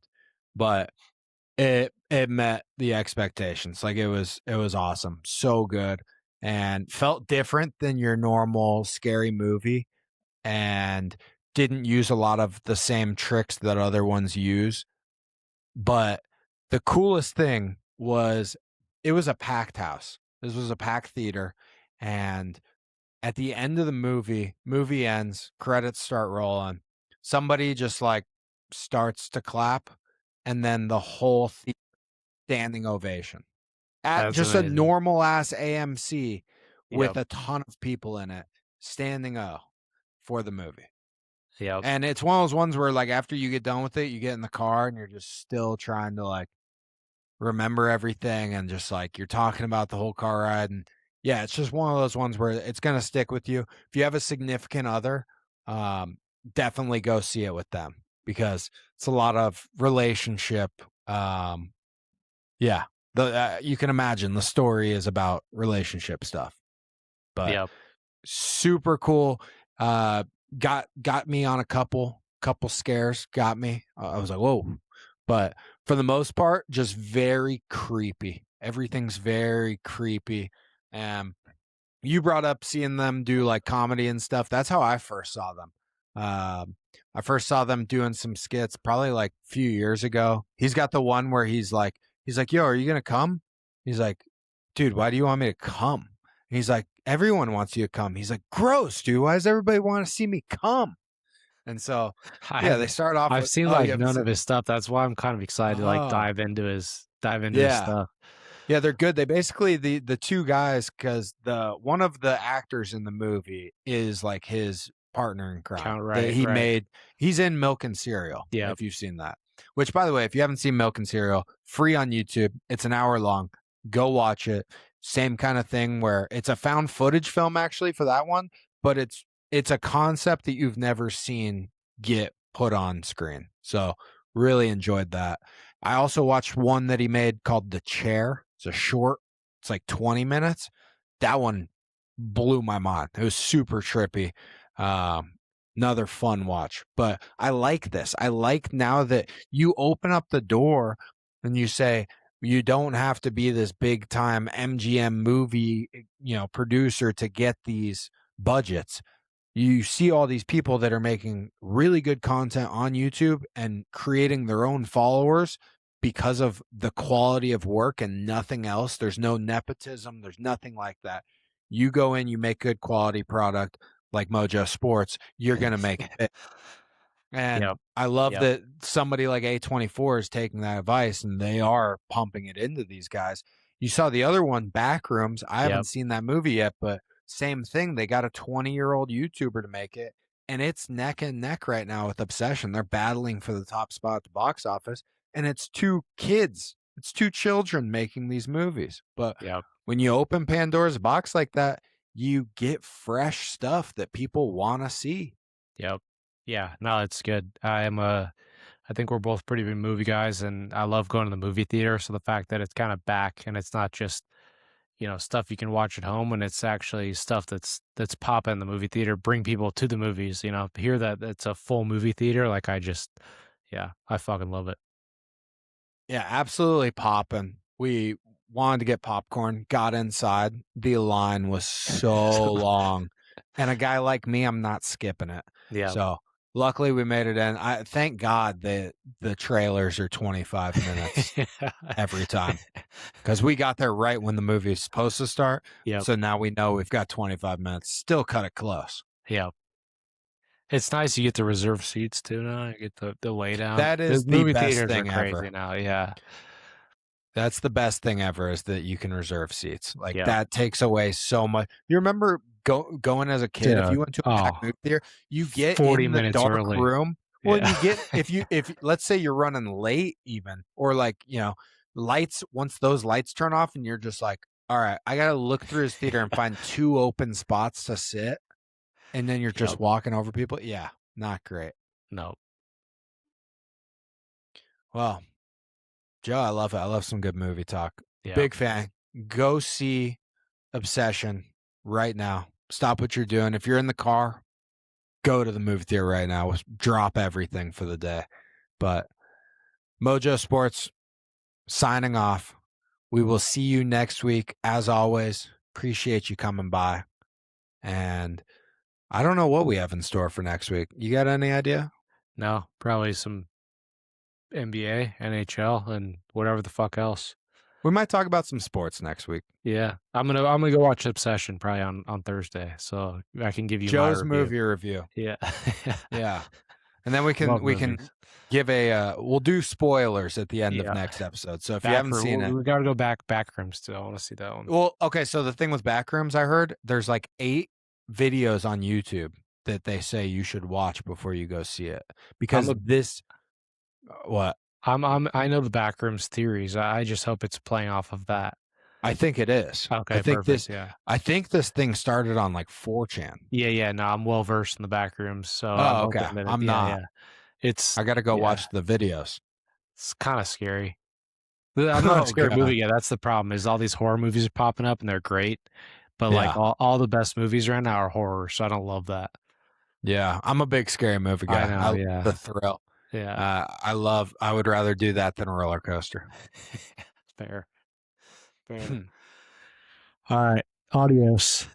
[SPEAKER 1] but it met the expectations. Like it was awesome. So good. And felt different than your normal scary movie and didn't use a lot of the same tricks that other ones use. But the coolest thing was it was a packed house. This was a packed theater. And at the end of the movie ends, credits start rolling. Somebody just like starts to clap, and then the whole standing ovation at
[SPEAKER 2] That's
[SPEAKER 1] just a
[SPEAKER 2] amazing.
[SPEAKER 1] normal ass AMC with
[SPEAKER 2] Yep.
[SPEAKER 1] a ton of people in it standing O for the movie.
[SPEAKER 2] Yep.
[SPEAKER 1] And it's one of those ones where like after you get done with it, you get in the car and you're just still trying to like remember everything and just like you're talking about the whole car ride. And yeah, it's just one of those ones where it's going to stick with you. If you have a significant other, um, definitely go see it with them because it's a lot of relationship. Um, yeah, you can imagine the story is about relationship stuff, but
[SPEAKER 2] Yep.
[SPEAKER 1] super cool. Uh, got me on a couple scares. Got me. I was like, whoa. But for the most part, just very creepy. Everything's very creepy. You brought up seeing them do like comedy and stuff. That's how I first saw them. I first saw them doing some skits probably like a few years ago. He's got the one where he's like, yo, are you gonna come? He's like, dude, why do you want me to come? And he's like, everyone wants you to come. He's like, gross, dude. Why does everybody want to see me come? And so,
[SPEAKER 2] I
[SPEAKER 1] yeah, they
[SPEAKER 2] haven't
[SPEAKER 1] start off
[SPEAKER 2] I've
[SPEAKER 1] with,
[SPEAKER 2] seen
[SPEAKER 1] oh, you
[SPEAKER 2] like
[SPEAKER 1] haven't
[SPEAKER 2] none of
[SPEAKER 1] seen,
[SPEAKER 2] his stuff. That's why I'm kind of excited to like
[SPEAKER 1] oh,
[SPEAKER 2] dive into his
[SPEAKER 1] yeah.
[SPEAKER 2] stuff.
[SPEAKER 1] Yeah, they're good. They basically the two guys because the one of the actors in the movie is like his partner in crime.
[SPEAKER 2] Count
[SPEAKER 1] That
[SPEAKER 2] right, right.
[SPEAKER 1] he's in Milk and Cereal.
[SPEAKER 2] Yep.
[SPEAKER 1] If you've seen that, which by the way, if you haven't seen Milk and Cereal, free on YouTube. It's an hour long. Go watch it. Same kind of thing where it's a found footage film actually for that one, but it's a concept that you've never seen get put on screen. So really enjoyed that. I also watched one that he made called The Chair. It's a short. It's like 20 minutes. That one blew my mind. It was super trippy. another fun watch. But I like this. I like now that you open up the door and you say, you don't have to be this big time MGM movie, producer to get these budgets. You see all these people that are making really good content on YouTube and creating their own followers because of the quality of work and nothing else. There's no nepotism, there's nothing like that. You go in, you make good quality product like MoJoe Sports, you're going to make it big. And
[SPEAKER 2] Yep.
[SPEAKER 1] I love
[SPEAKER 2] Yep.
[SPEAKER 1] that somebody like A24 is taking that advice and they are pumping it into these guys. You saw the other one, Backrooms. I haven't
[SPEAKER 2] Yep.
[SPEAKER 1] seen that movie yet, but same thing. They got a 20-year-old YouTuber to make it, and it's neck and neck right now with Obsession. They're battling for the top spot at the box office, and it's two kids, it's two children making these movies. But
[SPEAKER 2] Yep.
[SPEAKER 1] when you open Pandora's box like that, you get fresh stuff that people want to see.
[SPEAKER 2] Yep. Yeah. No, it's good. I think we're both pretty big movie guys, and I love going to the movie theater. So the fact that it's kind of back and it's not just stuff you can watch at home, and it's actually stuff that's popping in the movie theater, bring people to the movies. Hear that it's a full movie theater. Like yeah, I fucking love it.
[SPEAKER 1] Yeah, absolutely popping. We wanted to get popcorn, got inside. The line was so long. And a guy like me, I'm not skipping it.
[SPEAKER 2] Yeah.
[SPEAKER 1] So luckily we made it in. I thank God that the trailers are 25 minutes every time. Because we got there right when the movie is supposed to start.
[SPEAKER 2] Yep.
[SPEAKER 1] So now we know we've got 25 minutes. Still cut it close.
[SPEAKER 2] Yep. It's nice you get to reserve seats too now. You get the lay down.
[SPEAKER 1] That
[SPEAKER 2] The
[SPEAKER 1] is the
[SPEAKER 2] movie
[SPEAKER 1] best
[SPEAKER 2] theaters are
[SPEAKER 1] thing
[SPEAKER 2] crazy
[SPEAKER 1] ever.
[SPEAKER 2] now. Yeah.
[SPEAKER 1] That's the best thing ever is that you can reserve seats. Like
[SPEAKER 2] Yep.
[SPEAKER 1] that takes away so much. You remember going as a kid, if
[SPEAKER 2] Dude.
[SPEAKER 1] you went to a packed
[SPEAKER 2] Oh,
[SPEAKER 1] movie theater, you get
[SPEAKER 2] 40
[SPEAKER 1] in the
[SPEAKER 2] minutes
[SPEAKER 1] dark
[SPEAKER 2] early.
[SPEAKER 1] room. Well, and
[SPEAKER 2] Yeah.
[SPEAKER 1] you get if let's say you're running late even, or like, lights, once those lights turn off and you're just like, all right, I gotta look through his theater and find two open spots to sit, and then you're just
[SPEAKER 2] Yep.
[SPEAKER 1] walking over people. Yeah, not great.
[SPEAKER 2] No.
[SPEAKER 1] Well, Joe, I love it. I love some good movie talk.
[SPEAKER 2] Yep.
[SPEAKER 1] Big fan. Go see Obsession right now. Stop what you're doing. If you're in the car, go to the movie theater right now. Drop everything for the day. But MoJoe Sports signing off. We will see you next week. As always, appreciate you coming by. And I don't know what we have in store for next week. You got any idea?
[SPEAKER 2] No, probably some NBA, NHL, and whatever the fuck else.
[SPEAKER 1] We might talk about some sports next week.
[SPEAKER 2] Yeah, I'm gonna go watch Obsession probably on Thursday, so I can give you my
[SPEAKER 1] Joe's
[SPEAKER 2] review.
[SPEAKER 1] movie review.
[SPEAKER 2] Yeah.
[SPEAKER 1] Yeah. And then we
[SPEAKER 2] Love
[SPEAKER 1] can
[SPEAKER 2] movies.
[SPEAKER 1] give we'll do spoilers at the end of
[SPEAKER 2] Yeah.
[SPEAKER 1] next episode. So if you haven't seen it,
[SPEAKER 2] We gotta go backrooms too. I want to see that one.
[SPEAKER 1] well, okay. So the thing with Backrooms, I heard there's like 8 videos on YouTube that they say you should watch before you go see it because what
[SPEAKER 2] I know the backrooms theories. I just hope it's playing off of that.
[SPEAKER 1] I think it is.
[SPEAKER 2] Okay, perfect. Yeah.
[SPEAKER 1] I think this thing started on like 4chan.
[SPEAKER 2] Yeah. No, I'm well versed in the backrooms, so I'm
[SPEAKER 1] Oh, okay.
[SPEAKER 2] hoping that
[SPEAKER 1] I'm
[SPEAKER 2] yeah,
[SPEAKER 1] not.
[SPEAKER 2] yeah. It's
[SPEAKER 1] I got to go
[SPEAKER 2] yeah,
[SPEAKER 1] watch the videos.
[SPEAKER 2] it's kind of scary. I'm not a
[SPEAKER 1] Oh
[SPEAKER 2] scary
[SPEAKER 1] god.
[SPEAKER 2] movie guy. That's the problem. Is all these horror movies are popping up and they're great, but like
[SPEAKER 1] Yeah.
[SPEAKER 2] all the best movies right now are horror, so I don't love that.
[SPEAKER 1] Yeah. I'm a big scary movie
[SPEAKER 2] I
[SPEAKER 1] guy.
[SPEAKER 2] know.
[SPEAKER 1] I love
[SPEAKER 2] Yeah.
[SPEAKER 1] the thrill.
[SPEAKER 2] Yeah.
[SPEAKER 1] I would rather do that than a roller coaster.
[SPEAKER 2] Fair. Fair. All right. Adios.